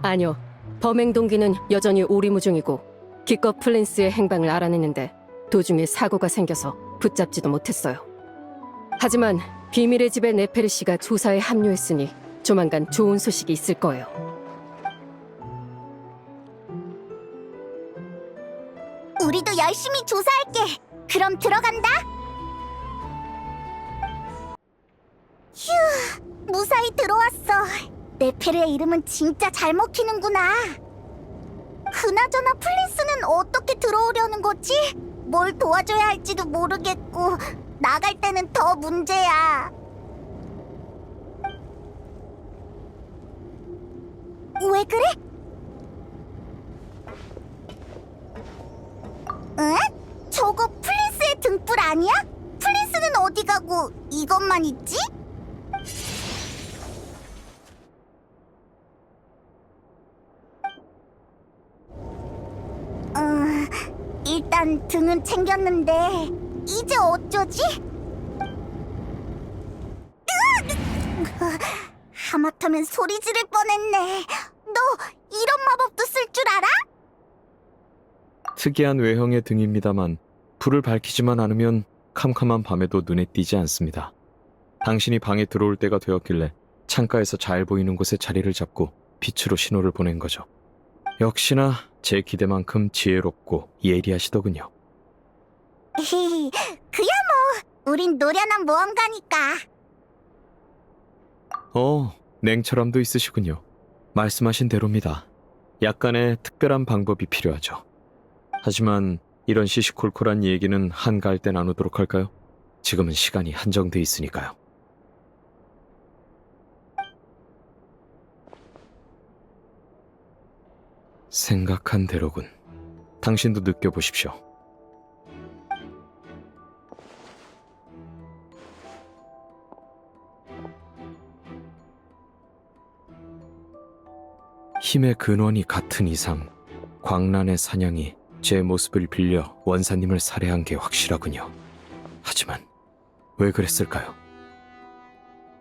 아니요. 범행 동기는 여전히 오리무중이고 기껏 플린스의 행방을 알아냈는데 도중에 사고가 생겨서 붙잡지도 못했어요. 하지만 비밀의 집의 네페르 씨가 조사에 합류했으니 조만간 좋은 소식이 있을 거예요. 우리도 열심히 조사할게. 그럼 들어간다. 휴, 무사히 들어왔어. 네페르의 이름은 진짜 잘 먹히는구나. 그나저나 플린스는 어떻게 들어오려는 거지? 뭘 도와줘야 할지도 모르겠고 나갈 때는 더 문제야. 왜 그래? 응? 저거 플린스의 등불 아니야? 플린스는 어디 가고 이것만 있지? 일단 등은 챙겼는데 이제 어쩌지? 하마터면 소리 지를 뻔했네. 너 이런 마법도 쓸 줄 알아? 특이한 외형의 등입니다만 불을 밝히지만 않으면 캄캄한 밤에도 눈에 띄지 않습니다. 당신이 방에 들어올 때가 되었길래 창가에서 잘 보이는 곳에 자리를 잡고 빛으로 신호를 보낸 거죠. 역시나 제 기대만큼 지혜롭고 예리하시더군요. 그야 뭐 우린 노련한 모험가니까. 냉철함도 있으시군요. 말씀하신 대로입니다. 약간의 특별한 방법이 필요하죠. 하지만 이런 시시콜콜한 얘기는 한가할 때 나누도록 할까요? 지금은 시간이 한정돼 있으니까요. 생각한 대로군. 당신도 느껴보십시오. 힘의 근원이 같은 이상 광란의 사냥이 제 모습을 빌려 원사님을 살해한 게 확실하군요. 하지만 왜 그랬을까요?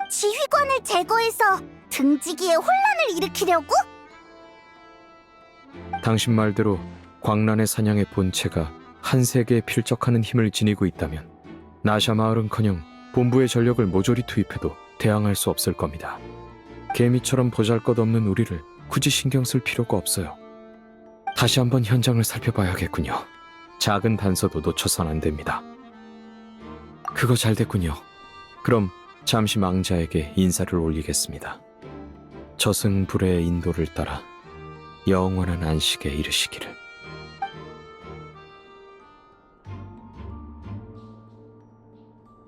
지휘관을 제거해서 등지기에 혼란을 일으키려고? 당신 말대로 광란의 사냥의 본체가 한 세계에 필적하는 힘을 지니고 있다면 나샤 마을은커녕 본부의 전력을 모조리 투입해도 대항할 수 없을 겁니다. 개미처럼 보잘것없는 우리를 굳이 신경 쓸 필요가 없어요. 다시 한번 현장을 살펴봐야겠군요. 작은 단서도 놓쳐선 안 됩니다. 그거 잘 됐군요. 그럼 잠시 망자에게 인사를 올리겠습니다. 저승불의 인도를 따라 영원한 안식에 이르시기를.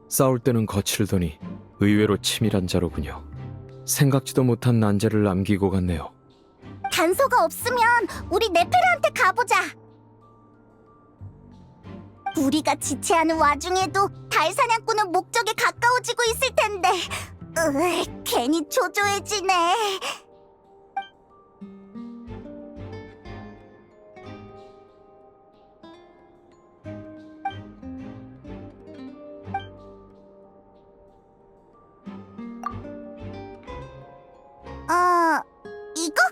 싸울 때는 거칠더니 의외로 치밀한 자로군요. 생각지도 못한 난제를 남기고 갔네요. 단서가 없으면 우리 네페르한테 가보자. 우리가 지체하는 와중에도 달 사냥꾼은 목적에 가까워지고 있을 텐데. 괜히 초조해지네. 이거?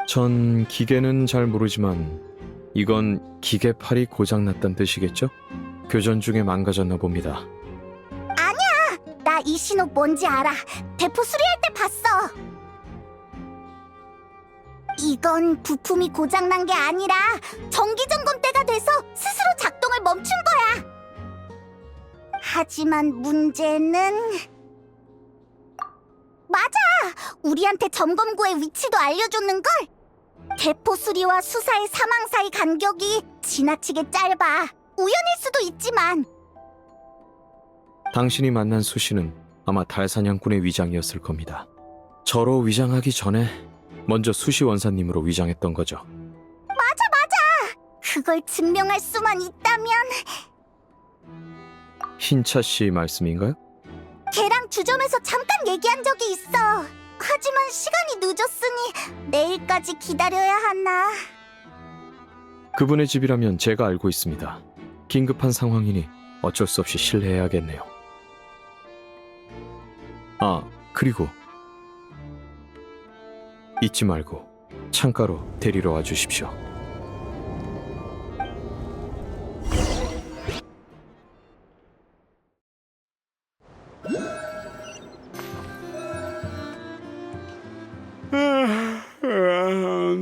전 기계는 잘 모르지만 이건 기계팔이 고장났단 뜻이겠죠? 교전 중에 망가졌나 봅니다. 나 이 신호 뭔지 알아. 대포 수리할 때 봤어. 이건 부품이 고장난 게 아니라 정기점검 때가 돼서 스스로 작동을 멈춘 거야. 하지만 문제는... 맞아! 우리한테 점검구의 위치도 알려줬는걸? 대포 수리와 수사의 사망 사이 간격이 지나치게 짧아. 우연일 수도 있지만. 당신이 만난 수시는 아마 달사냥꾼의 위장이었을 겁니다. 저로 위장하기 전에 먼저 수시 원사님으로 위장했던 거죠. 그걸 증명할 수만 있다면... 흰차 씨 말씀인가요? 걔랑 주점에서 잠깐 얘기한 적이 있어. 하지만 시간이 늦었으니 내일까지 기다려야 하나. 그분의 집이라면 제가 알고 있습니다. 긴급한 상황이니 어쩔 수 없이 실례해야겠네요. 아, 그리고 잊지 말고 창가로 데리러 와 주십시오.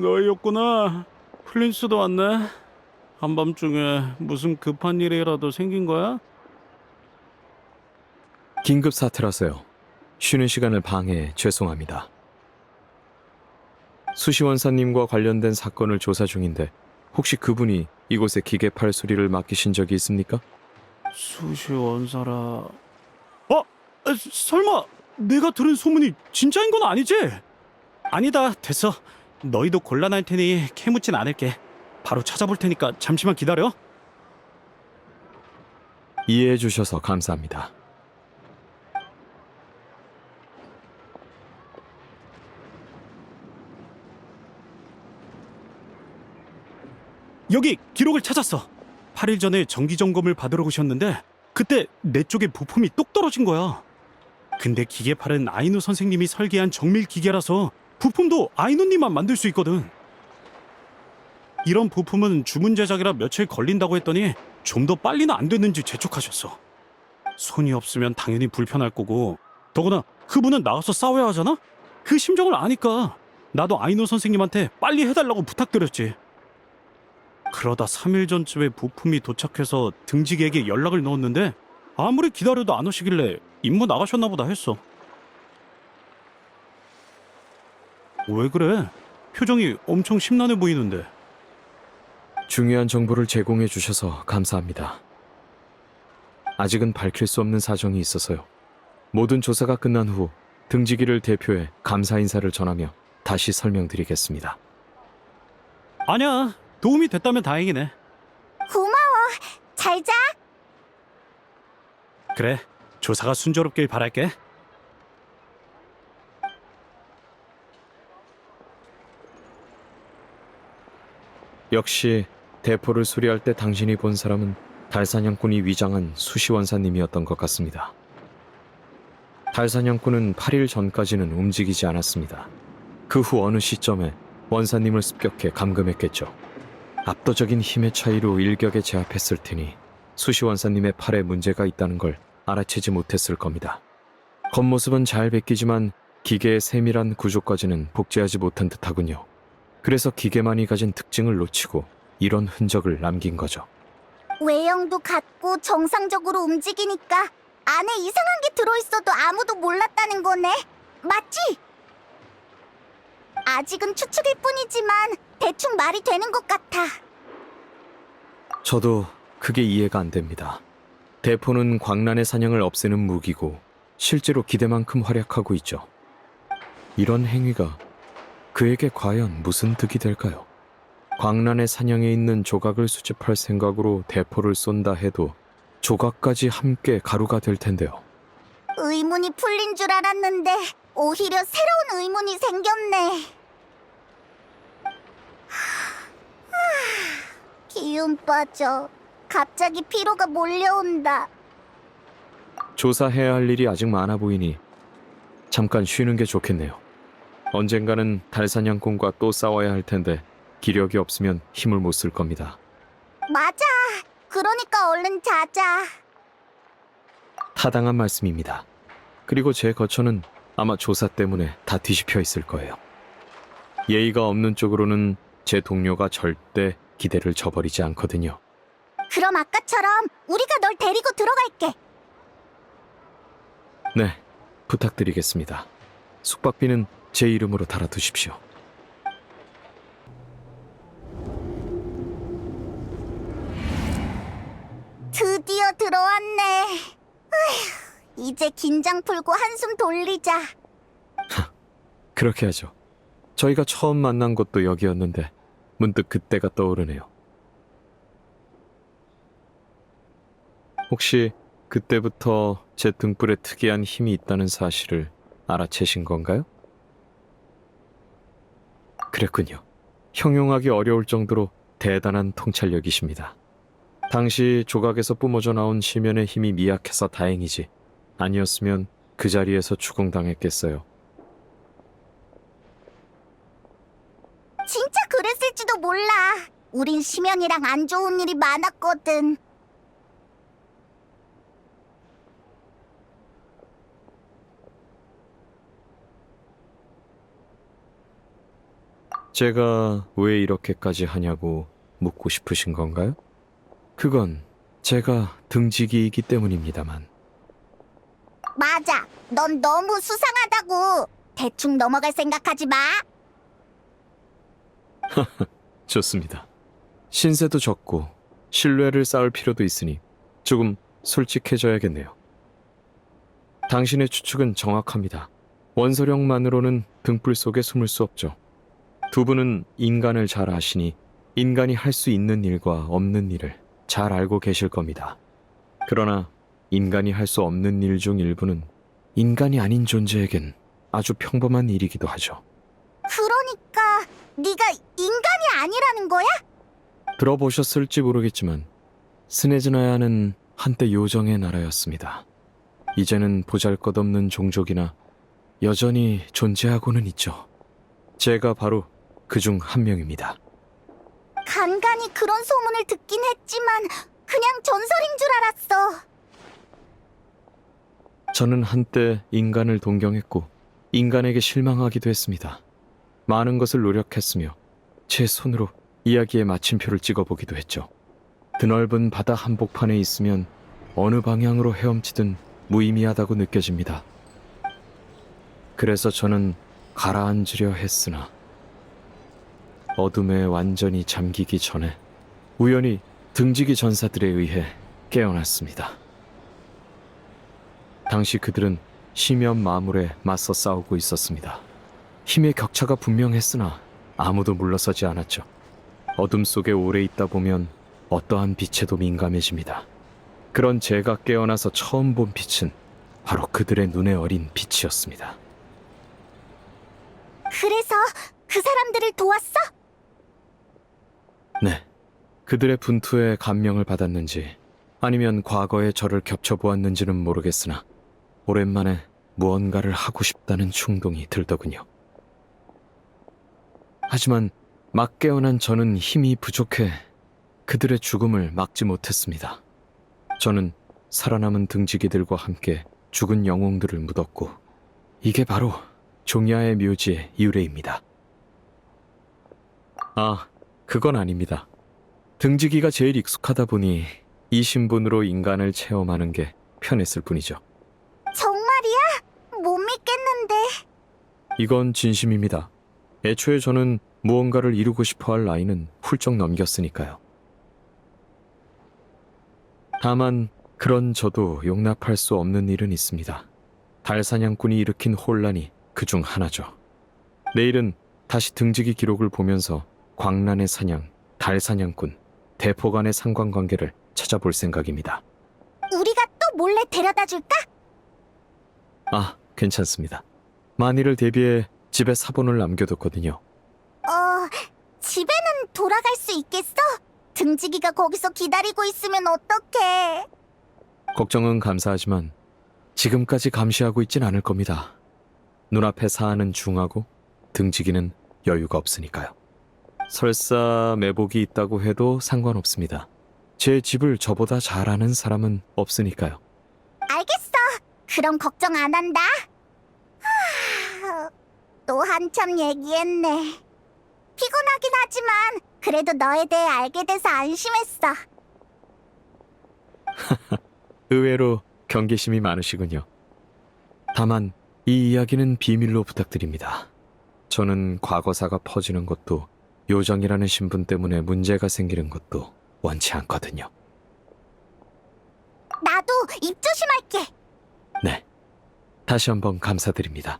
너희였구나. 플린스도 왔네. 한밤중에 무슨 급한 일이라도 생긴 거야? 긴급 사태라서요. 쉬는 시간을 방해해 죄송합니다. 수시 원사님과 관련된 사건을 조사 중인데 혹시 그분이 이곳에 기계팔 수리를 맡기신 적이 있습니까? 수시 원사라... 설마 내가 들은 소문이 진짜인 건 아니지? 아니다, 됐어. 너희도 곤란할 테니 캐묻진 않을게. 바로 찾아볼 테니까 잠시만 기다려. 이해해 주셔서 감사합니다. 여기 기록을 찾았어. 8일 전에 정기점검을 받으러 오셨는데 그때 내 쪽에 부품이 똑 떨어진 거야. 근데 기계팔은 아이누 선생님이 설계한 정밀 기계라서 부품도 아이누님만 만들 수 있거든. 이런 부품은 주문 제작이라 며칠 걸린다고 했더니 좀 더 빨리는 안 됐는지 재촉하셨어. 손이 없으면 당연히 불편할 거고, 더구나 그분은 나가서 싸워야 하잖아? 그 심정을 아니까 나도 아이누 선생님한테 빨리 해달라고 부탁드렸지. 그러다 3일 전쯤에 부품이 도착해서 등지기에게 연락을 넣었는데 아무리 기다려도 안 오시길래 임무 나가셨나 보다 했어. 왜 그래? 표정이 엄청 심란해 보이는데. 중요한 정보를 제공해 주셔서 감사합니다. 아직은 밝힐 수 없는 사정이 있어서요. 모든 조사가 끝난 후 등지기를 대표해 감사 인사를 전하며 다시 설명드리겠습니다. 아니야, 도움이 됐다면 다행이네. 고마워. 잘 자. 그래, 조사가 순조롭길 바랄게. 역시 대포를 수리할 때 당신이 본 사람은 달사냥꾼이 위장한 수시 원사님이었던 것 같습니다. 달사냥꾼은 8일 전까지는 움직이지 않았습니다. 그 후 어느 시점에 원사님을 습격해 감금했겠죠. 압도적인 힘의 차이로 일격에 제압했을 테니 수시 원사님의 팔에 문제가 있다는 걸 알아채지 못했을 겁니다. 겉모습은 잘 베끼지만 기계의 세밀한 구조까지는 복제하지 못한 듯하군요. 그래서 기계만이 가진 특징을 놓치고 이런 흔적을 남긴 거죠. 외형도 같고 정상적으로 움직이니까 안에 이상한 게 들어있어도 아무도 몰랐다는 거네. 맞지? 아직은 추측일 뿐이지만 대충 말이 되는 것 같아. 저도 그게 이해가 안 됩니다. 대포는 광란의 사냥을 없애는 무기고 실제로 기대만큼 활약하고 있죠. 이런 행위가 그에게 과연 무슨 득이 될까요? 광란의 사냥에 있는 조각을 수집할 생각으로 대포를 쏜다 해도 조각까지 함께 가루가 될 텐데요. 의문이 풀린 줄 알았는데 오히려 새로운 의문이 생겼네. 기운 빠져. 갑자기 피로가 몰려온다. 조사해야 할 일이 아직 많아 보이니 잠깐 쉬는 게 좋겠네요. 언젠가는 달사냥꾼과 또 싸워야 할 텐데 기력이 없으면 힘을 못 쓸 겁니다. 맞아. 그러니까 얼른 자자. 타당한 말씀입니다. 그리고 제 거처는 아마 조사 때문에 다 뒤집혀 있을 거예요. 예의가 없는 쪽으로는 제 동료가 절대 기대를 저버리지 않거든요. 그럼 아까처럼 우리가 널 데리고 들어갈게. 네, 부탁드리겠습니다. 숙박비는 제 이름으로 달아두십시오. 드디어 들어왔네. 어휴, 이제 긴장 풀고 한숨 돌리자. 그렇게 하죠. 저희가 처음 만난 곳도 여기였는데 문득 그때가 떠오르네요. 혹시 그때부터 제 등불에 특이한 힘이 있다는 사실을 알아채신 건가요? 그랬군요. 형용하기 어려울 정도로 대단한 통찰력이십니다. 당시 조각에서 뿜어져 나온 심연의 힘이 미약해서 다행이지 아니었으면 그 자리에서 추궁당했겠어요. 진짜 그랬을지도 몰라. 우린 심연이랑 안 좋은 일이 많았거든. 제가 왜 이렇게까지 하냐고 묻고 싶으신 건가요? 그건 제가 등지기이기 때문입니다만. 맞아. 넌 너무 수상하다고. 대충 넘어갈 생각하지 마. 좋습니다. 신세도 졌고 신뢰를 쌓을 필요도 있으니 조금 솔직해져야겠네요. 당신의 추측은 정확합니다. 원소력만으로는 등불 속에 숨을 수 없죠. 두 분은 인간을 잘 아시니 인간이 할 수 있는 일과 없는 일을 잘 알고 계실 겁니다. 그러나 인간이 할 수 없는 일 중 일부는 인간이 아닌 존재에겐 아주 평범한 일이기도 하죠. 그러니까 네가 인간이 아니라는 거야? 들어보셨을지 모르겠지만 스네즈나야는 한때 요정의 나라였습니다. 이제는 보잘것없는 종족이나 여전히 존재하고는 있죠. 제가 바로 그중 한 명입니다. 간간히 그런 소문을 듣긴 했지만 그냥 전설인 줄 알았어. 저는 한때 인간을 동경했고 인간에게 실망하기도 했습니다. 많은 것을 노력했으며 제 손으로 이야기의 마침표를 찍어보기도 했죠. 드넓은 바다 한복판에 있으면 어느 방향으로 헤엄치든 무의미하다고 느껴집니다. 그래서 저는 가라앉으려 했으나 어둠에 완전히 잠기기 전에 우연히 등지기 전사들에 의해 깨어났습니다. 당시 그들은 심연 마물에 맞서 싸우고 있었습니다. 힘의 격차가 분명했으나 아무도 물러서지 않았죠. 어둠 속에 오래 있다 보면 어떠한 빛에도 민감해집니다. 그런 제가 깨어나서 처음 본 빛은 바로 그들의 눈에 어린 빛이었습니다. 그래서 그 사람들을 도왔어? 네, 그들의 분투에 감명을 받았는지 아니면 과거에 저를 겹쳐보았는지는 모르겠으나 오랜만에 무언가를 하고 싶다는 충동이 들더군요. 하지만 막 깨어난 저는 힘이 부족해 그들의 죽음을 막지 못했습니다. 저는 살아남은 등지기들과 함께 죽은 영웅들을 묻었고 이게 바로 종야의 묘지의 유래입니다. 아, 그건 아닙니다. 등지기가 제일 익숙하다 보니 이 신분으로 인간을 체험하는 게 편했을 뿐이죠. 정말이야? 못 믿겠는데. 이건 진심입니다. 애초에 저는 무언가를 이루고 싶어할 나이는 훌쩍 넘겼으니까요. 다만 그런 저도 용납할 수 없는 일은 있습니다. 달사냥꾼이 일으킨 혼란이 그중 하나죠. 내일은 다시 등지기 기록을 보면서 광란의 사냥, 달 사냥꾼, 대포 간의 상관관계를 찾아볼 생각입니다. 우리가 또 몰래 데려다 줄까? 아, 괜찮습니다. 만일을 대비해 집에 사본을 남겨뒀거든요. 집에는 돌아갈 수 있겠어? 등지기가 거기서 기다리고 있으면 어떡해? 걱정은 감사하지만 지금까지 감시하고 있진 않을 겁니다. 눈앞에 사안은 중하고 등지기는 여유가 없으니까요. 설사 매복이 있다고 해도 상관없습니다. 제 집을 저보다 잘 아는 사람은 없으니까요. 알겠어. 그럼 걱정 안 한다. 또 한참 얘기했네. 피곤하긴 하지만 그래도 너에 대해 알게 돼서 안심했어. 의외로 경계심이 많으시군요. 다만 이 이야기는 비밀로 부탁드립니다. 저는 과거사가 퍼지는 것도 요정이라는 신분 때문에 문제가 생기는 것도 원치 않거든요. 나도 입 조심할게. 네, 다시 한번 감사드립니다.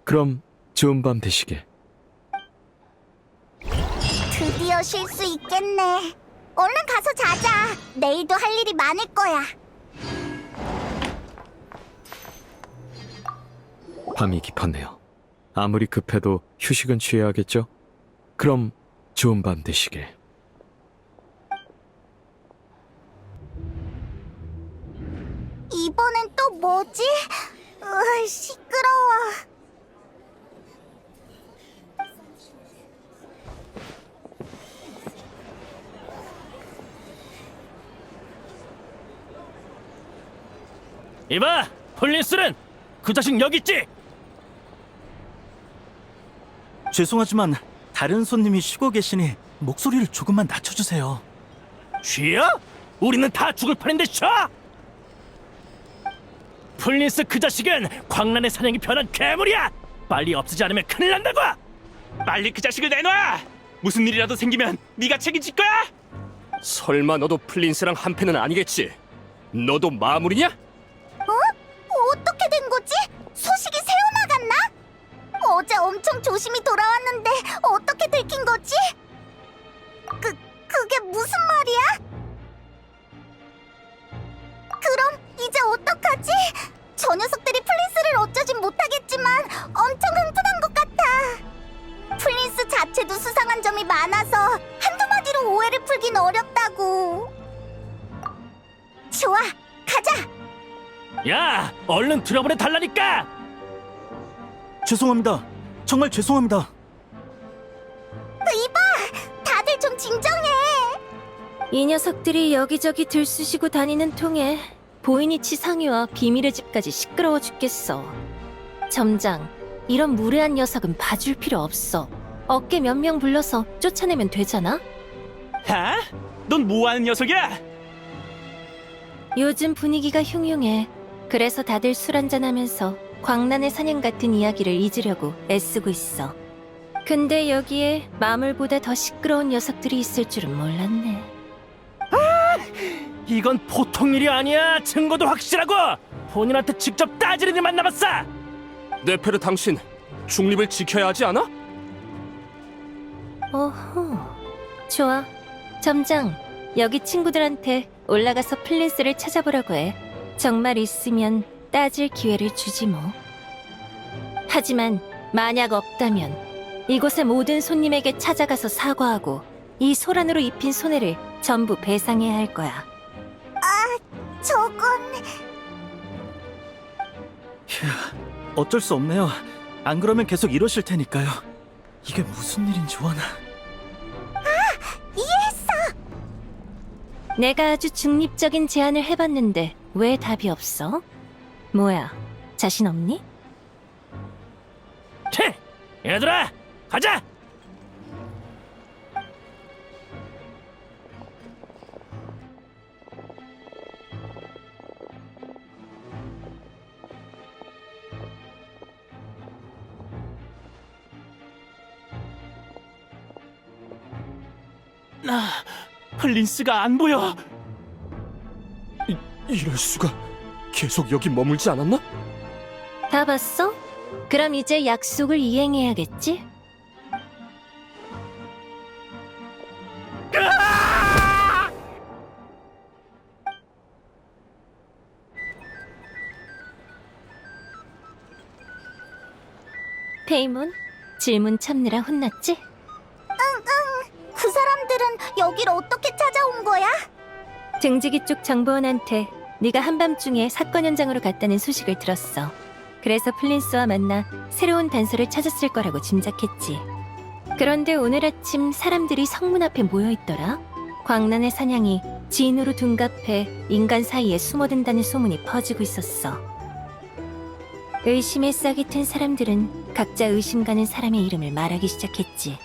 그럼 좋은 밤 되시길. 드디어 쉴 수 있겠네. 얼른 가서 자자. 내일도 할 일이 많을 거야. 밤이 깊었네요. 아무리 급해도 휴식은 취해야겠죠? 그럼 좋은 밤 되시길. 이번엔 또 뭐지? 시끄러워. 이봐, 폴린스는 그 자식 여기 있지? 죄송하지만 다른 손님이 쉬고 계시니 목소리를 조금만 낮춰주세요. 쉬어? 우리는 다 죽을 판인데 쉬어? 폴린스 그 자식은 광란의 사냥이 변한 괴물이야. 빨리 없애지 않으면 큰일 난다고. 빨리 그 자식을 내놔! 무슨 일이라도 생기면 네가 책임질 거야! 설마 너도 플린스랑 한패는 아니겠지? 너도 마무리냐? 어떻게 된 거지? 소식이 새어나갔나? 어제 엄청 조심히 돌아왔는데 어떻게 들킨 거지? 그게 무슨 말이야? 그럼 이제 어떡하지? 저 녀석들이 플린스를 어쩌진 못하겠지만 엄청 흥분한 것 같아. 플린스 자체도 수상한 점이 많아서 한두 마디로 오해를 풀긴 어렵다고. 좋아, 가자. 야, 얼른 들어보내 달라니까. 죄송합니다. 정말 죄송합니다. 이봐, 다들 좀 진정해. 이 녀석들이 여기저기 들쑤시고 다니는 통에 보이니치 상위와 비밀의 집까지 시끄러워 죽겠어. 점장, 이런 무례한 녀석은 봐줄 필요 없어. 어깨 몇 명 불러서 쫓아내면 되잖아? 하? 넌 뭐하는 녀석이야? 요즘 분위기가 흉흉해. 그래서 다들 술 한잔하면서 광란의 사냥 같은 이야기를 잊으려고 애쓰고 있어. 근데 여기에 마물보다 더 시끄러운 녀석들이 있을 줄은 몰랐네. 이건 보통 일이 아니야. 증거도 확실하고 본인한테 직접 따지는 일만 남았어. 네페르 당신 중립을 지켜야 하지 않아? 오호, 좋아. 점장, 여기 친구들한테 올라가서 플린스를 찾아보라고 해. 정말 있으면 따질 기회를 주지 뭐. 하지만 만약 없다면 이곳의 모든 손님에게 찾아가서 사과하고 이 소란으로 입힌 손해를 전부 배상해야 할 거야. 저건 휴, 어쩔 수 없네요. 안 그러면 계속 이러실 테니까요. 이게 무슨 일인지 원하. 이해했어. 내가 아주 중립적인 제안을 해봤는데 왜 답이 없어? 뭐야, 자신 없니? 채! 얘들아, 가자! 플린스가 안 보여. 이럴 수가. 계속 여기 머물지 않았나? 다 봤어? 그럼 이제 약속을 이행해야겠지? 페이몬, 질문 참느라 혼났지? 그 사람들은 여길 어떻게 찾아온 거야? 등지기 쪽 정보원한테 네가 한밤중에 사건 현장으로 갔다는 소식을 들었어. 그래서 플린스와 만나 새로운 단서를 찾았을 거라고 짐작했지. 그런데 오늘 아침 사람들이 성문 앞에 모여있더라. 광란의 사냥이 진으로 둔갑해 인간 사이에 숨어든다는 소문이 퍼지고 있었어. 의심에 싹이 튼 사람들은 각자 의심 가는 사람의 이름을 말하기 시작했지.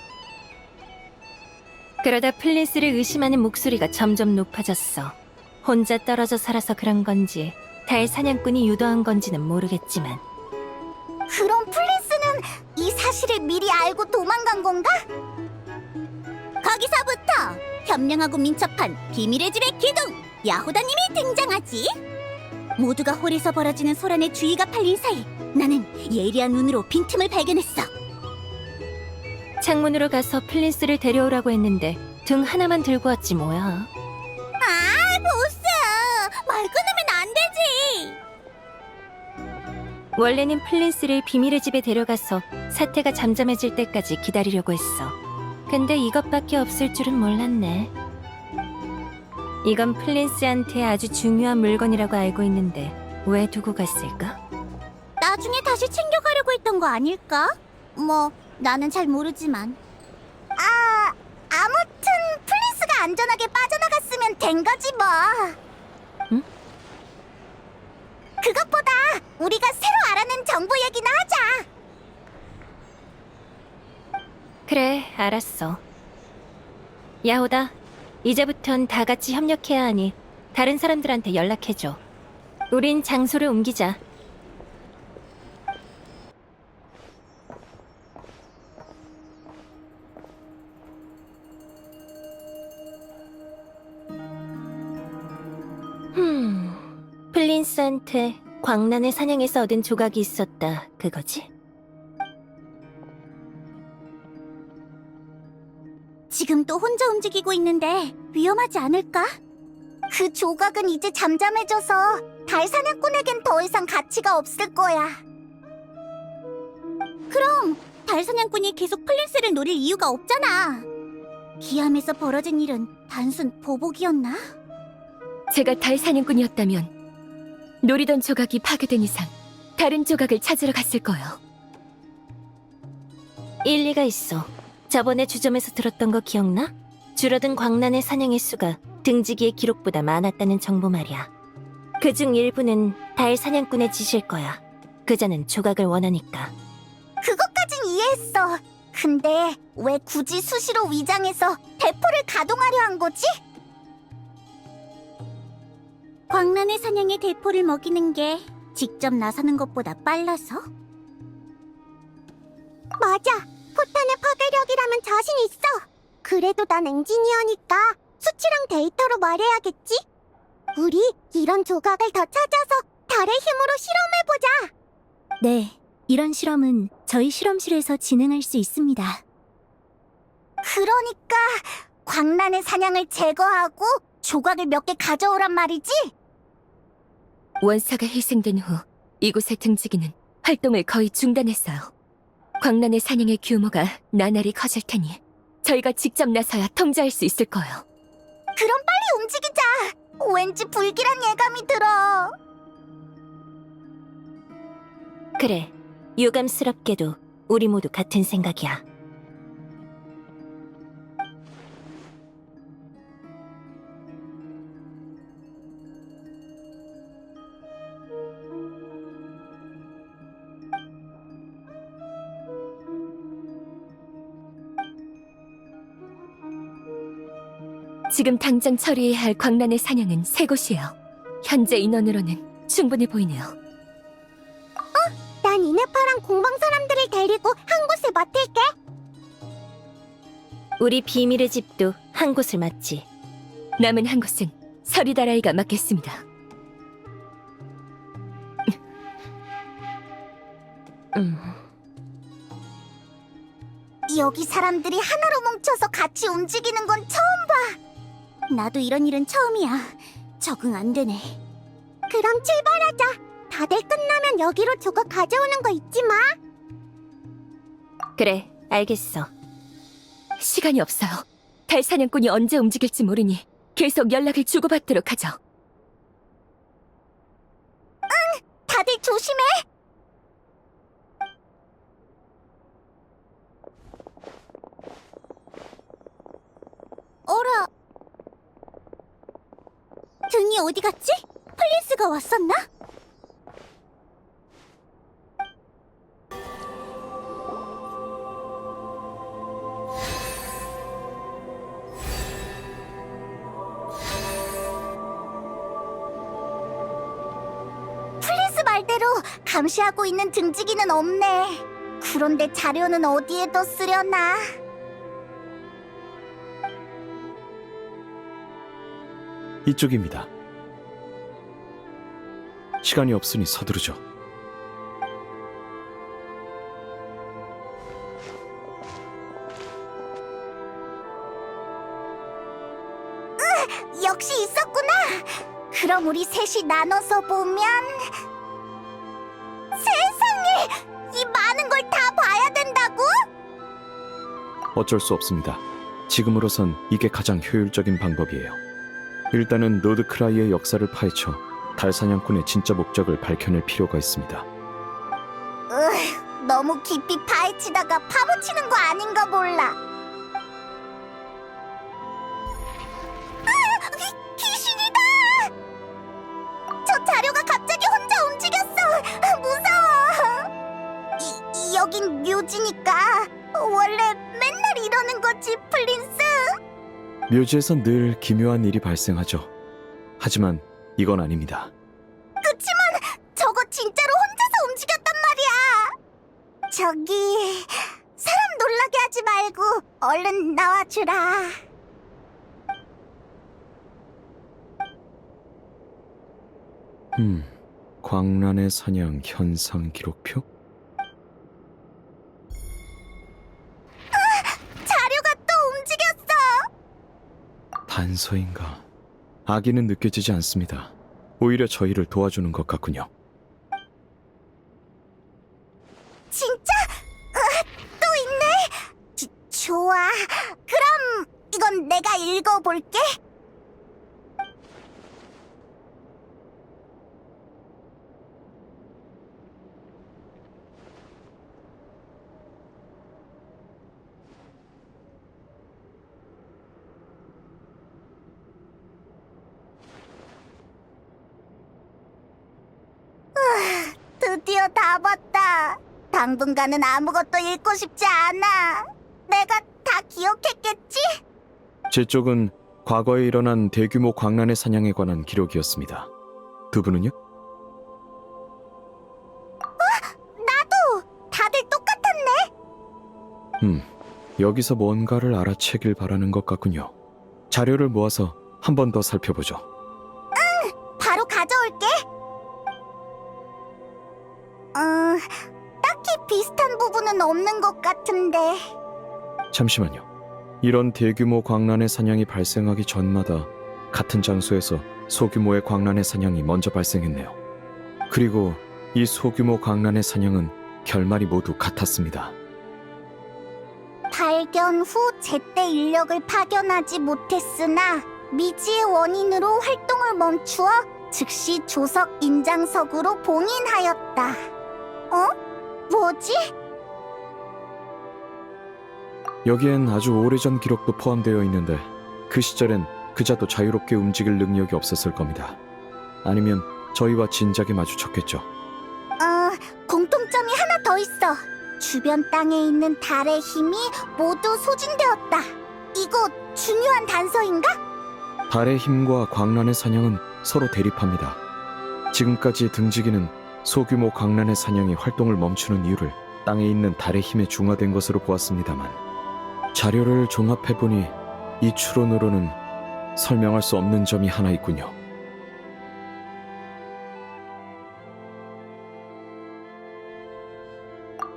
그러다 플린스를 의심하는 목소리가 점점 높아졌어. 혼자 떨어져 살아서 그런 건지 달 사냥꾼이 유도한 건지는 모르겠지만 그럼 플린스는 이 사실을 미리 알고 도망간 건가? 거기서부터 현명하고 민첩한 비밀의 집의 기둥 야호다님이 등장하지. 모두가 홀에서 벌어지는 소란의 주의가 팔린 사이 나는 예리한 눈으로 빈틈을 발견했어. 창문으로 가서 플린스를 데려오라고 했는데 등 하나만 들고 왔지 뭐야. 아, 보스! 말 끊으면 안 되지! 원래는 플린스를 비밀의 집에 데려가서 사태가 잠잠해질 때까지 기다리려고 했어. 근데 이것밖에 없을 줄은 몰랐네. 이건 플린스한테 아주 중요한 물건이라고 알고 있는데 왜 두고 갔을까? 나중에 다시 챙겨가려고 했던 거 아닐까? 뭐, 나는 잘 모르지만. 아무튼 플린스가 안전하게 빠져나갔으면 된 거지 뭐. 응? 그것보다 우리가 새로 알아낸 정보 얘기나 하자. 그래, 알았어. 야호다, 이제부턴 다 같이 협력해야 하니 다른 사람들한테 연락해줘. 우린 장소를 옮기자. 플린스한테 광란의 사냥에서 얻은 조각이 있었다, 그거지? 지금 또 혼자 움직이고 있는데 위험하지 않을까? 그 조각은 이제 잠잠해져서 달 사냥꾼에겐 더 이상 가치가 없을 거야. 그럼 달 사냥꾼이 계속 플린스를 노릴 이유가 없잖아. 기암에서 벌어진 일은 단순 보복이었나? 제가 달 사냥꾼이었다면 노리던 조각이 파괴된 이상 다른 조각을 찾으러 갔을 거예요. 일리가 있어. 저번에 주점에서 들었던 거 기억나? 줄어든 광란의 사냥의 수가 등지기의 기록보다 많았다는 정보 말이야. 그중 일부는 달 사냥꾼의 짓일 거야. 그자는 조각을 원하니까. 그것까진 이해했어. 근데 왜 굳이 수시로 위장해서 대포를 가동하려 한 거지? 광란의 사냥에 대포를 먹이는 게 직접 나서는 것보다 빨라서? 맞아. 포탄의 파괴력이라면 자신 있어. 그래도 난 엔지니어니까 수치랑 데이터로 말해야겠지? 우리 이런 조각을 더 찾아서 달의 힘으로 실험해보자. 네, 이런 실험은 저희 실험실에서 진행할 수 있습니다. 그러니까 광란의 사냥을 제거하고 조각을 몇 개 가져오란 말이지? 원사가 희생된 후 이곳의 등지기는 활동을 거의 중단했어요. 광란의 사냥의 규모가 나날이 커질 테니 저희가 직접 나서야 통제할 수 있을 거예요. 그럼 빨리 움직이자. 왠지 불길한 예감이 들어. 그래, 유감스럽게도 우리 모두 같은 생각이야. 지금 당장 처리해야 할 광란의 사냥은 3곳이에요. 현재 인원으로는 충분해 보이네요. 난 이네파랑 공방 사람들을 데리고 한 곳에 맡을게. 우리 비밀의 집도 한 곳을 맡지. 남은 한 곳은 서리다라이가 맡겠습니다. 여기 사람들이 하나로 뭉쳐서 같이 움직이는 건 처음 봐. 나도 이런 일은 처음이야. 적응 안 되네. 그럼 출발하자. 다들 끝나면 여기로 조각 가져오는 거 잊지 마. 그래, 알겠어. 시간이 없어요. 달 사냥꾼이 언제 움직일지 모르니 계속 연락을 주고받도록 하죠. 다들 조심해. 어라. 등이 어디 갔지? 플린스가 왔었나? 플린스 말대로 감시하고 있는 등지기는 없네. 그런데 자료는 어디에 뒀으려나? 이쪽입니다. 시간이 없으니 서두르죠. 역시 있었구나. 그럼 우리 셋이 나눠서 보면 세상에, 이 많은 걸 다 봐야 된다고? 어쩔 수 없습니다. 지금으로선 이게 가장 효율적인 방법이에요. 일단은 노드크라이의 역사를 파헤쳐 달 사냥꾼의 진짜 목적을 밝혀낼 필요가 있습니다. 너무 깊이 파헤치다가 파묻히는 거 아닌가 몰라. 귀신이다! 저 자료가 갑자기 혼자 움직였어. 무서워. 여긴 묘지니까 원래 맨날 이러는 거지, 플린스. 묘지에선 늘 기묘한 일이 발생하죠. 하지만 이건 아닙니다. 그치만 저거 진짜로 혼자서 움직였단 말이야. 저기, 사람 놀라게 하지 말고 얼른 나와주라. 광란의 사냥 현상 기록표? 자료가 또 움직였어. 단서인가? 악의는 느껴지지 않습니다. 오히려 저희를 도와주는 것 같군요. 진짜? 또 있네? 좋아. 그럼 이건 내가 읽어볼게. 드디어 다 봤다. 당분간은 아무것도 읽고 싶지 않아. 내가 다 기억했겠지? 제 쪽은 과거에 일어난 대규모 광란의 사냥에 관한 기록이었습니다. 두 분은요? 나도! 다들 똑같았네. 여기서 뭔가를 알아채길 바라는 것 같군요. 자료를 모아서 한 번 더 살펴보죠. 바로 가져올게. 딱히 비슷한 부분은 없는 것 같은데. 잠시만요. 이런 대규모 광란의 사냥이 발생하기 전마다 같은 장소에서 소규모의 광란의 사냥이 먼저 발생했네요. 그리고 이 소규모 광란의 사냥은 결말이 모두 같았습니다. 발견 후 제때 인력을 파견하지 못했으나 미지의 원인으로 활동을 멈추어 즉시 조석 인장석으로 봉인하였다. 뭐지? 여기엔 아주 오래전 기록도 포함되어 있는데 그 시절엔 그자도 자유롭게 움직일 능력이 없었을 겁니다. 아니면 저희와 진작에 마주쳤겠죠. 공통점이 하나 더 있어. 주변 땅에 있는 달의 힘이 모두 소진되었다. 이거 중요한 단서인가? 달의 힘과 광란의 사냥은 서로 대립합니다. 지금까지 등지기는 소규모 광란의 사냥이 활동을 멈추는 이유를 땅에 있는 달의 힘에 중화된 것으로 보았습니다만 자료를 종합해보니 이 추론으로는 설명할 수 없는 점이 하나 있군요.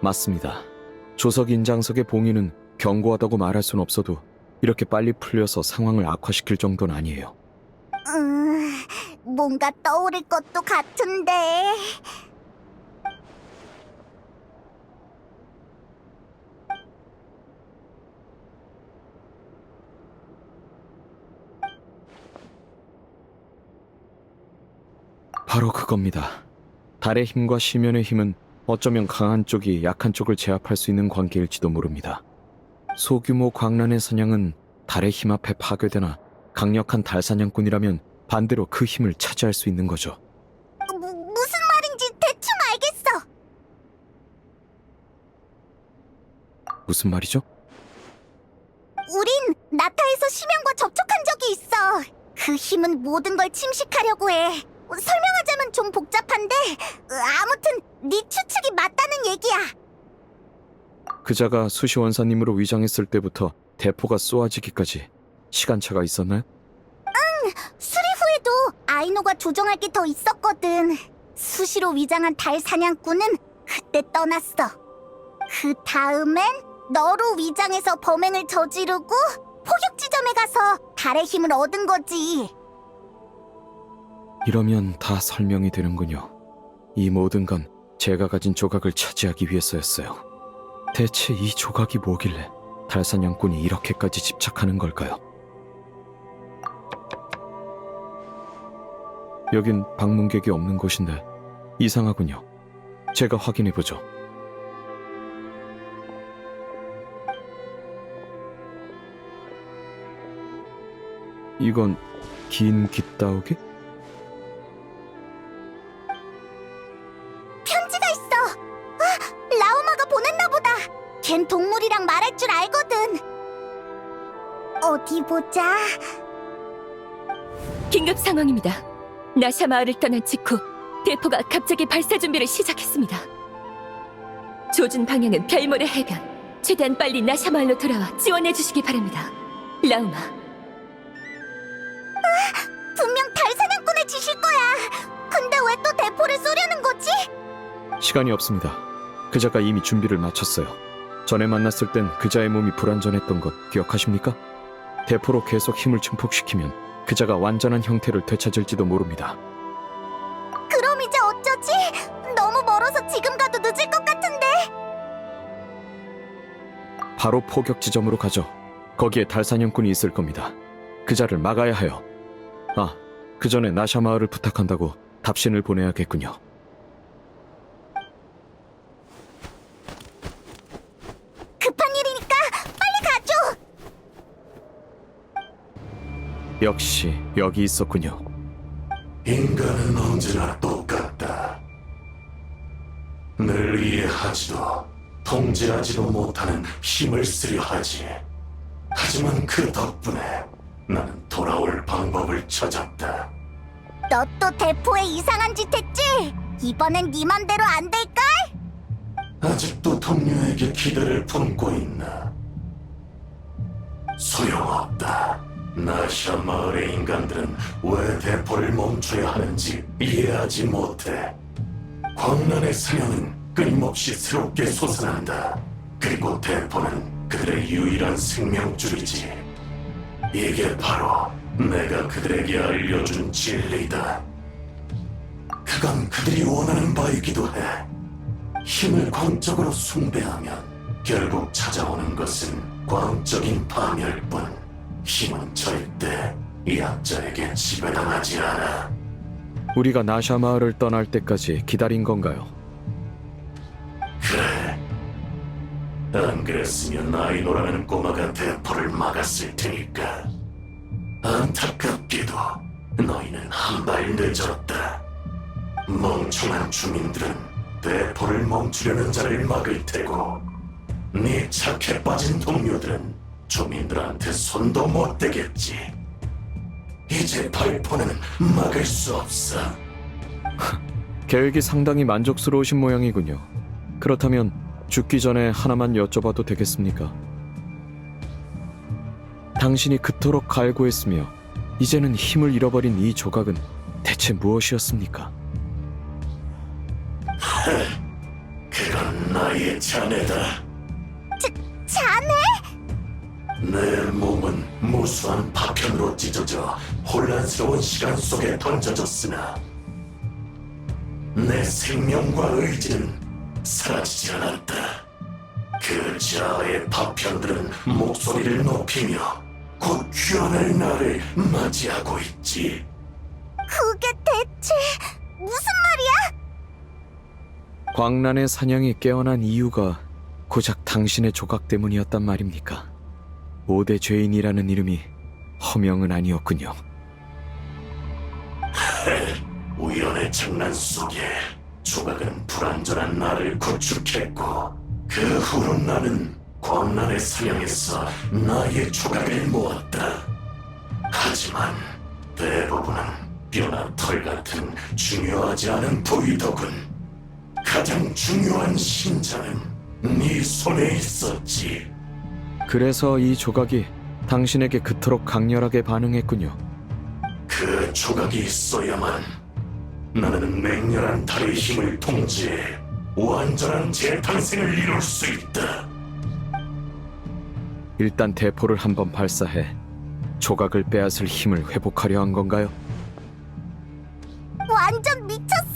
맞습니다. 조석 인장석의 봉인은 견고하다고 말할 순 없어도 이렇게 빨리 풀려서 상황을 악화시킬 정도는 아니에요. 뭔가 떠오를 것도 같은데. 바로 그겁니다. 달의 힘과 시면의 힘은 어쩌면 강한 쪽이 약한 쪽을 제압할 수 있는 관계일지도 모릅니다. 소규모 광란의 사냥은 달의 힘 앞에 파괴되나 강력한 달 사냥꾼이라면 반대로 그 힘을 차지할 수 있는 거죠. 무슨 말인지 대충 알겠어. 무슨 말이죠? 우린 나타에서 심연과 접촉한 적이 있어. 그 힘은 모든 걸 침식하려고 해. 설명하자면 좀 복잡한데 아무튼 네 추측이 맞다는 얘기야. 그자가 수시 원사님으로 위장했을 때부터 대포가 쏘아지기까지 시간차가 있었나요? 수리 후에도 아이노가 조종할 게 더 있었거든. 수시로 위장한 달 사냥꾼은 그때 떠났어. 그 다음엔 너로 위장해서 범행을 저지르고 포격 지점에 가서 달의 힘을 얻은 거지. 이러면 다 설명이 되는군요. 이 모든 건 제가 가진 조각을 차지하기 위해서였어요. 대체 이 조각이 뭐길래 달사냥꾼이 이렇게까지 집착하는 걸까요? 여긴 방문객이 없는 곳인데 이상하군요. 제가 확인해보죠. 이건 긴 깃다우기? 편지가 있어. 라우마가 보냈나 보다. 걘 동물이랑 말할 줄 알거든. 어디 보자. 긴급 상황입니다. 나샤 마을을 떠난 직후 대포가 갑자기 발사 준비를 시작했습니다. 조준 방향은 별모래 해변. 최대한 빨리 나샤 마을로 돌아와 지원해 주시기 바랍니다. 라우마. 분명 달 사냥꾼을 지실 거야. 근데 왜 또 대포를 쏘려는 거지? 시간이 없습니다. 그자가 이미 준비를 마쳤어요. 전에 만났을 땐 그자의 몸이 불완전했던 것 기억하십니까? 대포로 계속 힘을 증폭시키면 그자가 완전한 형태를 되찾을지도 모릅니다. 그럼 이제 어쩌지? 너무 멀어서 지금 가도 늦을 것 같은데. 바로 포격 지점으로 가죠. 거기에 달사냥꾼이 있을 겁니다. 그자를 막아야 해요. 아, 그 전에 나샤 마을을 부탁한다고 답신을 보내야겠군요. 급한 일이니까 빨리 가줘. 역시 여기 있었군요. 인간은 언제나 똑같다. 늘 이해하지도 통제하지도 못하는 힘을 쓰려 하지. 하지만 그 덕분에 나는 돌아올 방법을 찾았다. 너 또 대포에 이상한 짓 했지? 이번엔 네 맘대로 안 될까? 아직도 동료에게 기대를 품고 있나? 소용없다. 나샤 마을의 인간들은 왜 대포를 멈춰야 하는지 이해하지 못해. 광란의 사냥은 끊임없이 새롭게 솟아난다. 그리고 대포는 그들의 유일한 생명줄이지. 이게 바로 내가 그들에게 알려준 진리다. 그건 그들이 원하는 바이기도 해. 힘을 광적으로 숭배하면 결국 찾아오는 것은 광적인 파멸뿐. 힘은 절대 약자에게 지배당하지 않아. 우리가 나샤 마을을 떠날 때까지 기다린 건가요? 그래. 안 그랬으면 아이노라는 꼬마가 대포를 막았을 테니까. 안타깝게도 너희는 한 발 늦었다. 멍청한 주민들은 대포를 멈추려는 자를 막을 테고, 네 착해 빠진 동료들은 주민들한테 손도 못 대겠지. 이제 발포는 막을 수 없어. 계획이 상당히 만족스러우신 모양이군요. 그렇다면 죽기 전에 하나만 여쭤봐도 되겠습니까? 당신이 그토록 갈구했으며 이제는 힘을 잃어버린 이 조각은 대체 무엇이었습니까? 그건 나의 나의 자네다. 자네? 내 몸은 무수한 파편으로 찢어져 혼란스러운 시간 속에 던져졌으나 내 생명과 의지는 사라지지 않았다. 그 자아의 파편들은 목소리를 높이며 곧 귀환할 날을 맞이하고 있지. 그게 대체 무슨 말이야? 광란의 사냥이 깨어난 이유가 고작 당신의 조각 때문이었단 말입니까? 5대 죄인이라는 이름이 허명은 아니었군요. 우연의 장난 속에 조각은 불완전한 나를 구축했고 그 후로 나는 광란의 사냥에서 나의 조각을 모았다. 하지만 대부분은 뼈나 털 같은 중요하지 않은 부위더군. 가장 중요한 심장은 네 손에 있었지. 그래서 이 조각이 당신에게 그토록 강렬하게 반응했군요. 그 조각이 있어야만 나는 맹렬한 달의 힘을 통제해 완전한 재탄생을 이룰 수 있다. 일단 대포를 한번 발사해 조각을 빼앗을 힘을 회복하려 한 건가요? 완전 미쳤어.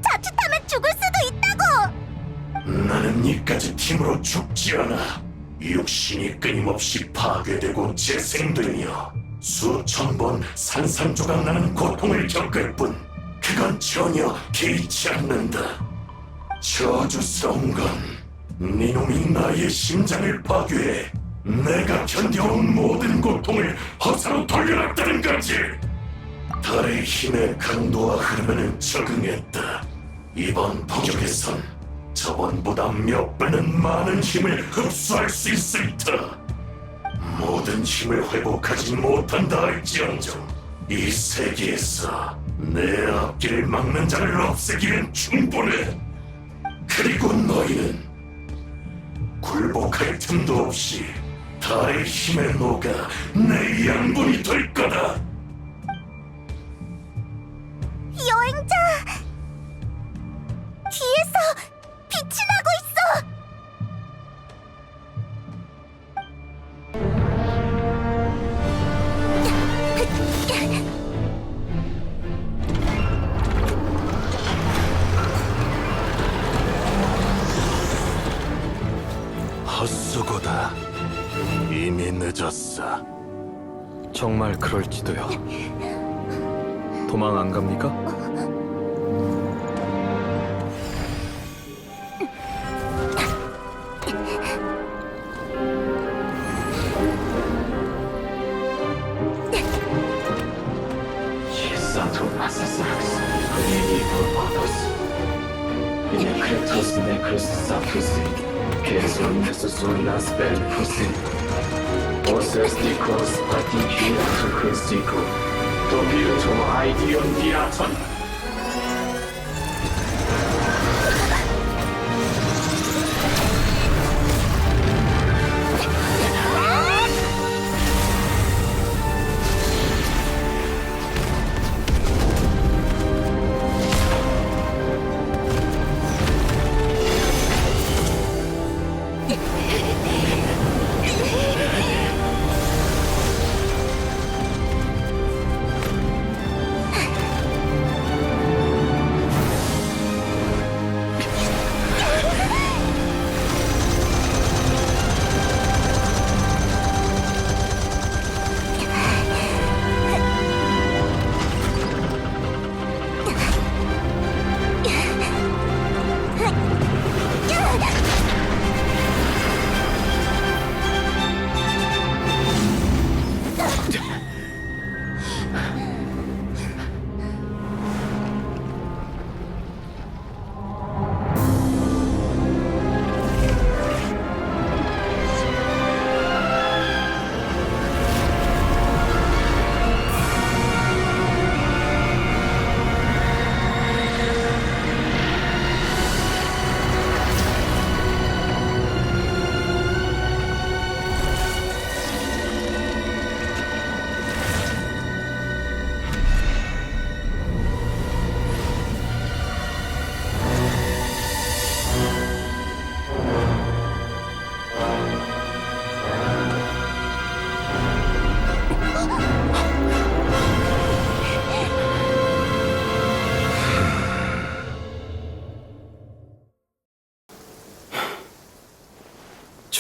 자칫하면 죽을 수도 있다고. 나는 이까지 팀으로 죽지 않아. 육신이 끊임없이 파괴되고 재생되며 수천 번 산산조각 나는 고통을 겪을 뿐 그건 전혀 개의치 않는다. 저주스러운 건 네놈이 나의 심장을 파괴해 내가 견뎌온 모든 고통을 허사로 돌려놨다는 거지. 달의 힘의 강도와 흐름에는 적응했다. 이번 포격에선 저번보다 몇 배는 많은 힘을 흡수할 수 있을 터. 모든 힘을 회복하지 못한다 할지언정 이 세계에서 내 앞길을 막는 자를 없애기엔 충분해. 그리고 너희는 굴복할 틈도 없이 달의 힘에 녹아 내 양분이 될 거다. 여행자! 뒤에서 빛이 나고 있어! 헛수고다. 이미 늦었어. 정말 그럴지도요. 도망 안 갑니까?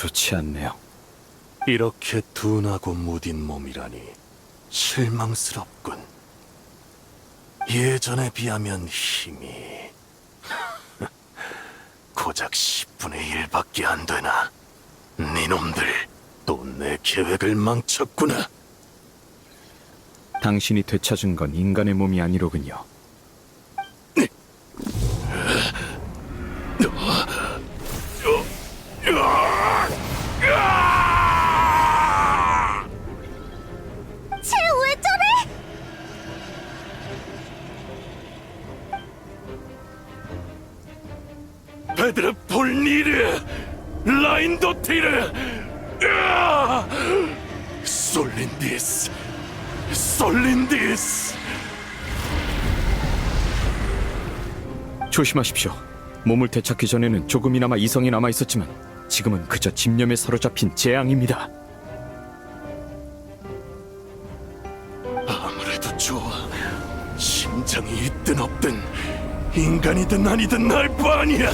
좋지 않네요. 이렇게 둔하고 무딘 몸이라니 실망스럽군. 예전에 비하면 힘이 고작 10분의 1밖에 안 되나. 니놈들 또 내 계획을 망쳤구나. 당신이 되찾은 건 인간의 몸이 아니로군요. 쟤 왜 저래? 베드르 폴니르 라인도티르 솔린디스 솔린디스. 조심하십시오. 몸을 되찾기 전에는 조금이나마 이성이 남아 있었지만 지금은 그저 집념에 사로잡힌 재앙입니다. 아무래도 좋아. 심장이 있든 없든 인간이든 아니든 알 바 아니야.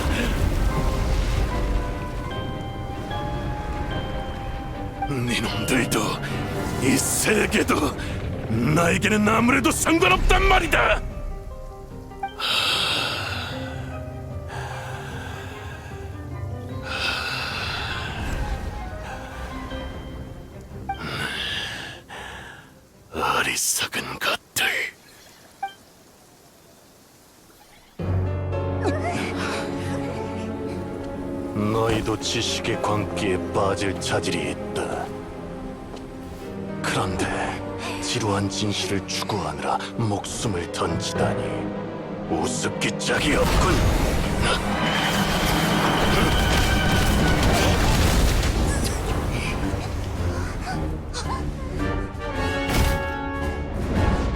니놈들도 이 세계도 나에게는 아무래도 상관없단 말이다. 어리석은 것들. 너희도 지식의 광기에 빠질 자질이 있다. 그런데 지루한 진실을 추구하느라 목숨을 던지다니 우습기 짝이 없군.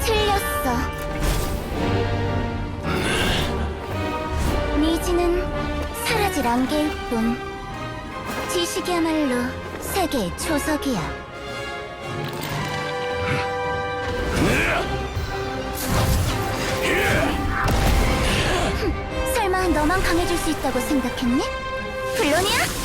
틀렸어. 미지는 사라질 안개일 뿐. 지식이야말로 세계의 초석이야. 설마 너만 강해질 수 있다고 생각했니? 블론이야?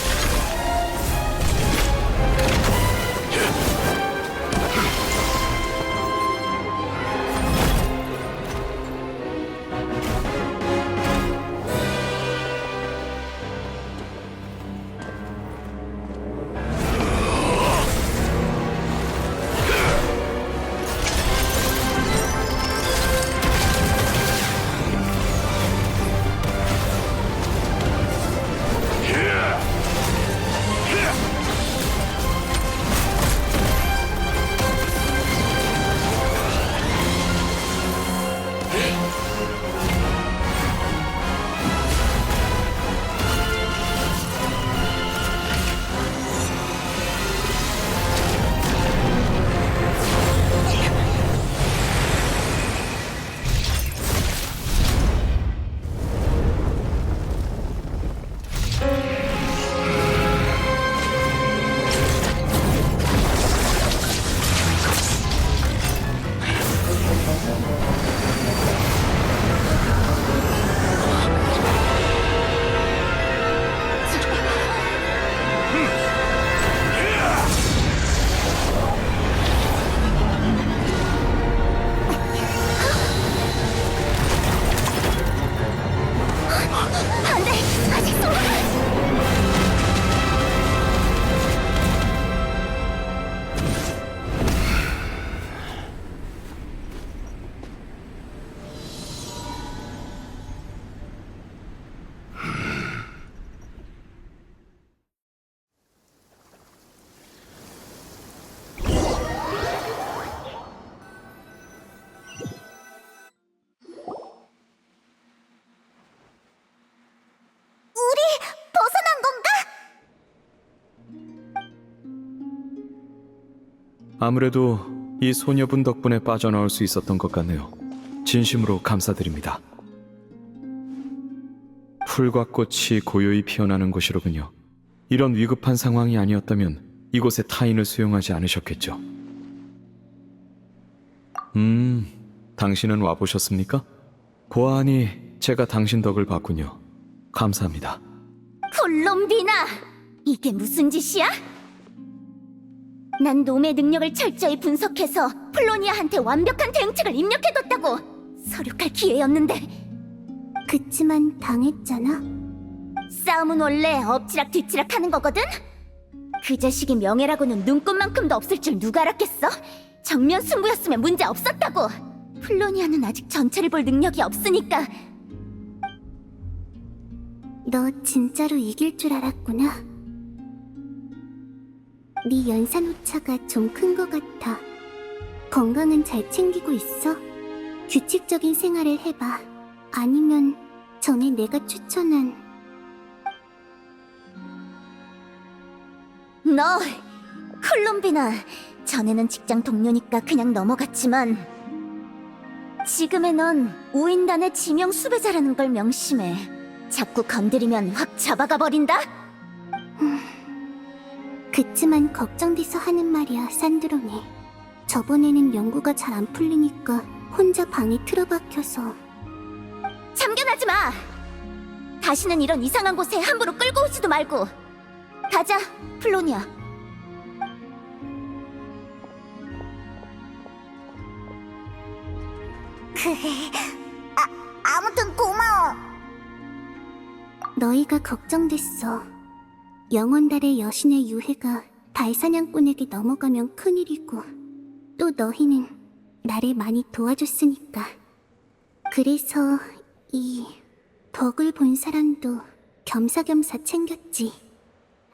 아무래도 이 소녀분 덕분에 빠져나올 수 있었던 것 같네요. 진심으로 감사드립니다. 풀과 꽃이 고요히 피어나는 곳이로군요. 이런 위급한 상황이 아니었다면 이곳에 타인을 수용하지 않으셨겠죠. 당신은 와보셨습니까? 보아하니 제가 당신 덕을 봤군요. 감사합니다. 콜롬비나! 이게 무슨 짓이야? 난 놈의 능력을 철저히 분석해서 플로니아한테 완벽한 대응책을 입력해뒀다고! 서륙할 기회였는데! 그치만 당했잖아? 싸움은 원래 엎치락 뒤치락 하는 거거든? 그 자식이 명예라고는 눈꽃만큼도 없을 줄 누가 알았겠어? 정면 승부였으면 문제 없었다고! 플로니아는 아직 전체를 볼 능력이 없으니까. 너 진짜로 이길 줄 알았구나. 네 연산 오차가 좀 큰 것 같아. 건강은 잘 챙기고 있어? 규칙적인 생활을 해봐. 아니면 전에 내가 추천한 너! 콜롬비나, 전에는 직장 동료니까 그냥 넘어갔지만 지금의 넌 오인단의 지명 수배자라는 걸 명심해. 자꾸 건드리면 확 잡아가 버린다? 그치만 걱정돼서 하는 말이야, 산드로니. 저번에는 연구가 잘 안 풀리니까 혼자 방에 틀어박혀서. 참견하지 마! 다시는 이런 이상한 곳에 함부로 끌고 오지도 말고. 가자, 플로니아. 아무튼 고마워. 너희가 걱정됐어. 영원달의 여신의 유해가 달사냥꾼에게 넘어가면 큰일이고, 또 너희는 나를 많이 도와줬으니까. 그래서 이 덕을 본 사람도 겸사겸사 챙겼지.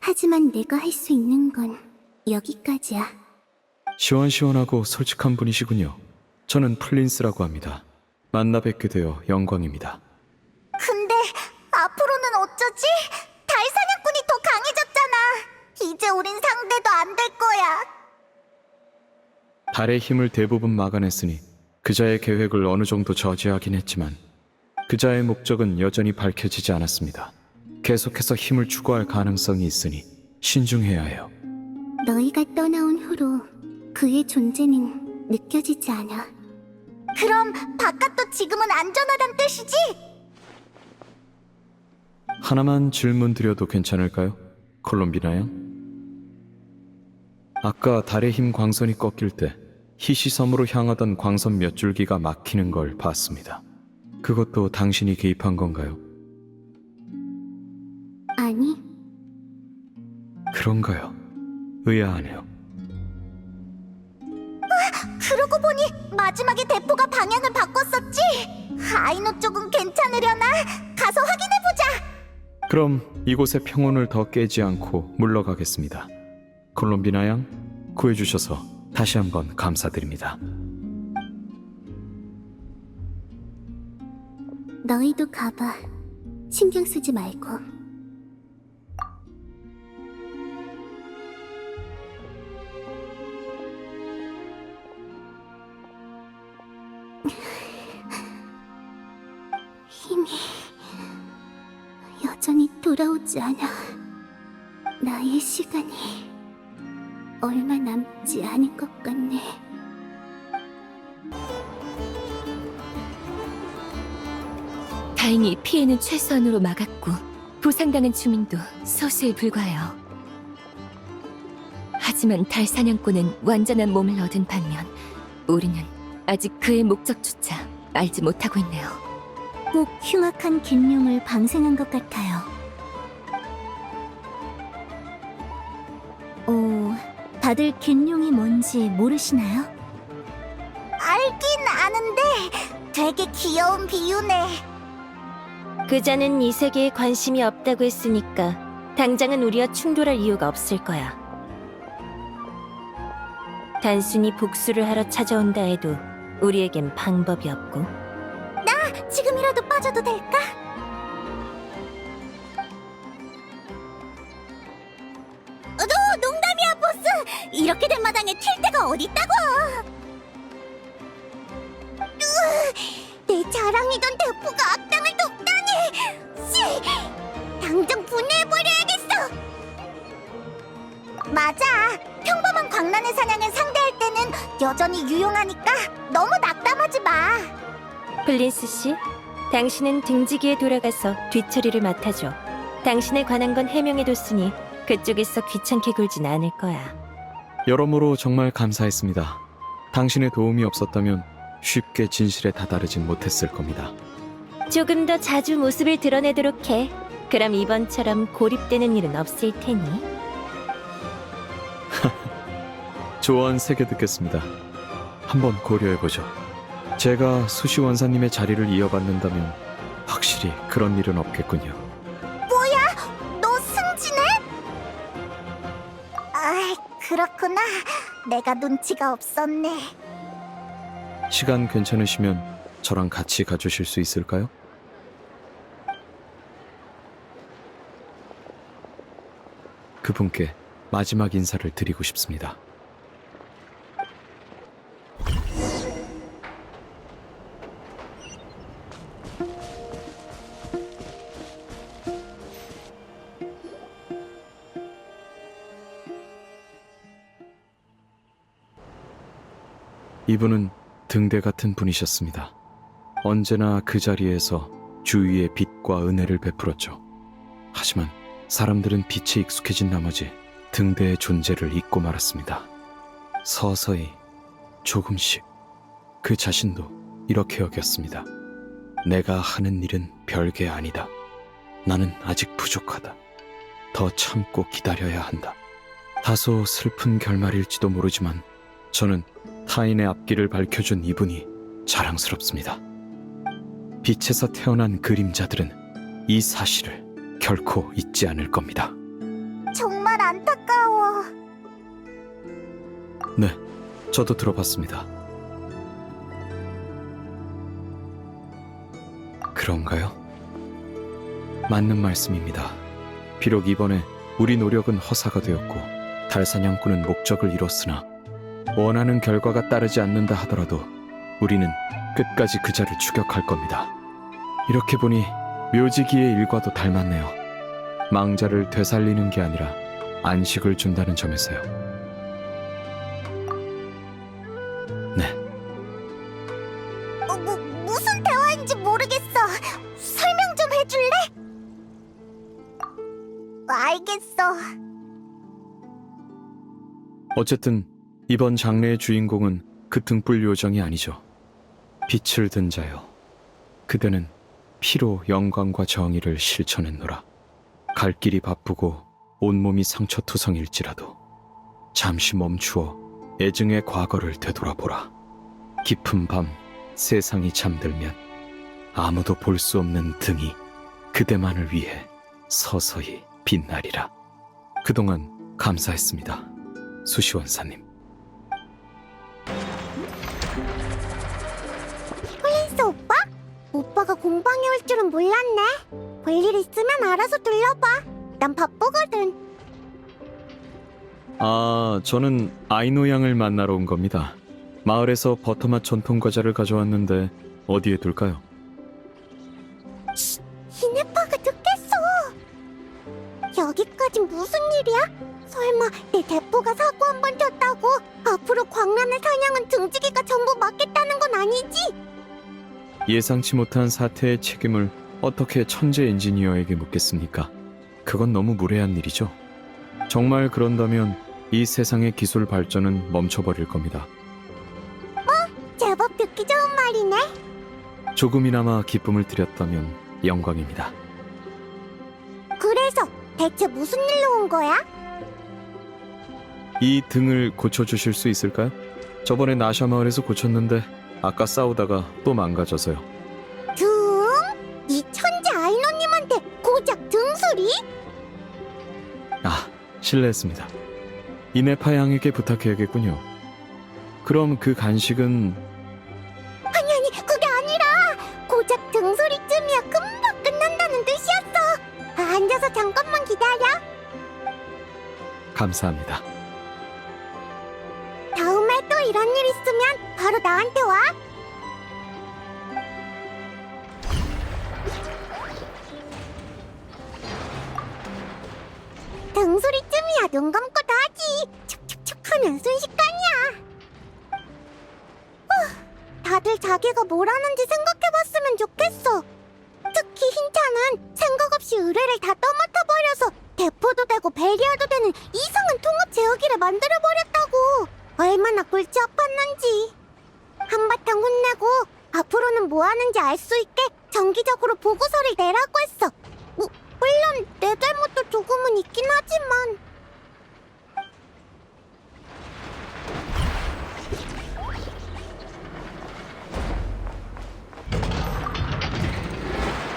하지만 내가 할 수 있는 건 여기까지야. 시원시원하고 솔직한 분이시군요. 저는 플린스라고 합니다. 만나 뵙게 되어 영광입니다. 근데 앞으로는 어쩌지? 달사냥꾼이 더 강해졌잖아. 이제 우린 상대도 안 될 거야. 달의 힘을 대부분 막아냈으니 그자의 계획을 어느 정도 저지하긴 했지만 그자의 목적은 여전히 밝혀지지 않았습니다. 계속해서 힘을 추구할 가능성이 있으니 신중해야 해요. 너희가 떠나온 후로 그의 존재는 느껴지지 않아. 그럼 바깥도 지금은 안전하단 뜻이지? 하나만 질문 드려도 괜찮을까요? 콜롬비나 양? 아까 달의 힘 광선이 꺾일 때 희시섬으로 향하던 광선 몇 줄기가 막히는 걸 봤습니다. 그것도 당신이 개입한 건가요? 아니, 그런가요? 의아하네요. 그러고 보니 마지막에 대포가 방향을 바꿨었지? 아이노 쪽은 괜찮으려나? 가서 확인해보자! 그럼 이곳의 평온을 더 깨지 않고 물러가겠습니다. 콜롬비나 양, 구해주셔서 다시 한번 감사드립니다. 너희도 가봐. 신경 쓰지 말고. 힘이 여전히 돌아오지 않아. 나의 시간이 얼마 남지 않은 것 같네. 다행히 피해는 최소한으로 막았고 부상당한 주민도 소수에 불과해요. 하지만 달사냥꾼은 완전한 몸을 얻은 반면 우리는 아직 그의 목적조차 알지 못하고 있네요. 꼭 흉악한 긴룡을 방생한 것 같아요. 다들 긴룡이 뭔지 모르시나요? 알긴 아는데 되게 귀여운 비유네. 그자는 이 세계에 관심이 없다고 했으니까 당장은 우리와 충돌할 이유가 없을 거야. 단순히 복수를 하러 찾아온다 해도 우리에겐 방법이 없고. 지금이라도 빠져도 될까? 농담이야, 보스! 이렇게 된 마당에 튈 데가 어딨다고! 내 자랑이던 대포가 악당을 돕다니! 씨! 당장 분해해버려야겠어! 맞아! 평범한 광란의 사냥을 상대할 때는 여전히 유용하니까 너무 낙담하지 마! 플린스 씨, 당신은 등지기에 돌아가서 뒤처리를 맡아줘. 당신에 관한 건 해명해뒀으니 그쪽에서 귀찮게 굴진 않을 거야. 여러모로 정말 감사했습니다. 당신의 도움이 없었다면 쉽게 진실에 다다르진 못했을 겁니다. 조금 더 자주 모습을 드러내도록 해. 그럼 이번처럼 고립되는 일은 없을 테니. 조언 새겨 듣겠습니다. 한번 고려해보죠. 제가 수시 원사님의 자리를 이어받는다면 확실히 그런 일은 없겠군요. 너 승진해? 아, 그렇구나. 내가 눈치가 없었네. 시간 괜찮으시면 저랑 같이 가주실 수 있을까요? 그분께 마지막 인사를 드리고 싶습니다. 이분은 등대 같은 분이셨습니다. 언제나 그 자리에서 주위에 빛과 은혜를 베풀었죠. 하지만 사람들은 빛에 익숙해진 나머지 등대의 존재를 잊고 말았습니다. 서서히 조금씩 그 자신도 이렇게 여겼습니다. 내가 하는 일은 별게 아니다. 나는 아직 부족하다. 더 참고 기다려야 한다. 다소 슬픈 결말일지도 모르지만 저는 타인의 앞길을 밝혀준 이분이 자랑스럽습니다. 빛에서 태어난 그림자들은 이 사실을 결코 잊지 않을 겁니다. 정말 안타까워. 네, 저도 들어봤습니다. 그런가요? 맞는 말씀입니다. 비록 이번에 우리 노력은 허사가 되었고 달사냥꾼은 목적을 이뤘으나 원하는 결과가 따르지 않는다 하더라도 우리는 끝까지 그자를 추격할 겁니다. 이렇게 보니 묘지기의 일과도 닮았네요. 망자를 되살리는 게 아니라 안식을 준다는 점에서요. 네, 무슨 대화인지 모르겠어. 설명 좀 해줄래? 알겠어. 어쨌든 이번 장례의 주인공은 그 등불 요정이 아니죠. 빛을 든 자요. 그대는 피로 영광과 정의를 실천했노라. 갈 길이 바쁘고 온몸이 상처투성일지라도 잠시 멈추어 애증의 과거를 되돌아보라. 깊은 밤 세상이 잠들면 아무도 볼 수 없는 등이 그대만을 위해 서서히 빛나리라. 그동안 감사했습니다, 수시원사님. 플린스 오빠? 오빠가 공방에 올 줄은 몰랐네. 볼일 있으면 알아서 들려봐. 난 바쁘거든. 아, 저는 아이노 양을 만나러 온 겁니다. 마을에서 버터맛 전통 과자를 가져왔는데 어디에 둘까요? 히네파가 듣겠어. 여기까지 무슨 일이야? 설마 내 대포가 사고 한 번 쳤다고 앞으로 광란의 사냥은 등지기가 전부 맡겠다는 건 아니지? 예상치 못한 사태의 책임을 어떻게 천재 엔지니어에게 묻겠습니까? 그건 너무 무례한 일이죠. 정말 그런다면 이 세상의 기술 발전은 멈춰버릴 겁니다. 제법 듣기 좋은 말이네. 조금이나마 기쁨을 드렸다면 영광입니다. 그래서 대체 무슨 일로 온 거야? 이 등을 고쳐주실 수 있을까요? 저번에 나샤 마을에서 고쳤는데 아까 싸우다가 또 망가져서요. 등? 이 천재 아이노님한테 고작 등소리? 아, 실례했습니다. 이네파 양에게 부탁해야겠군요. 그럼 그 간식은... 아니 그게 아니라 고작 등소리쯤이야 금방 끝난다는 뜻이었어. 앉아서 잠깐만 기다려. 감사합니다. 다음에 또 이런 일 있으면 바로 나한테 와. 등소리쯤이야 눈 감고도 하지. 촉촉촉 하는 순식간이야. 다들 자기가 뭘 하는지 생각해봤으면 좋겠어. 특히 흰차는 생각 없이 의뢰를 다 떠맡아버려서 대포도 되고 베리어도 되는 이상한 통합 제어기를 만들어버렸다고. 얼마나 골치 아팠는지. 한바탕 혼내고 앞으로는 뭐 하는지 알 수 있게 정기적으로 보고서를 내라고 했어. 물론 내 잘못도 조금은 있긴 하지만.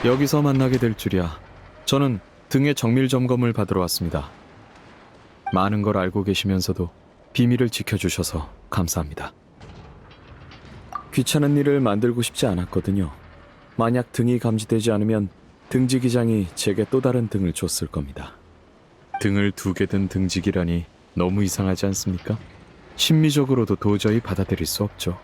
여기서 만나게 될 줄이야. 저는 등의 정밀 점검을 받으러 왔습니다. 많은 걸 알고 계시면서도 비밀을 지켜주셔서 감사합니다. 귀찮은 일을 만들고 싶지 않았거든요. 만약 등이 감지되지 않으면 등지기장이 제게 또 다른 등을 줬을 겁니다. 등을 2개 든 등지기라니 너무 이상하지 않습니까? 심리적으로도 도저히 받아들일 수 없죠.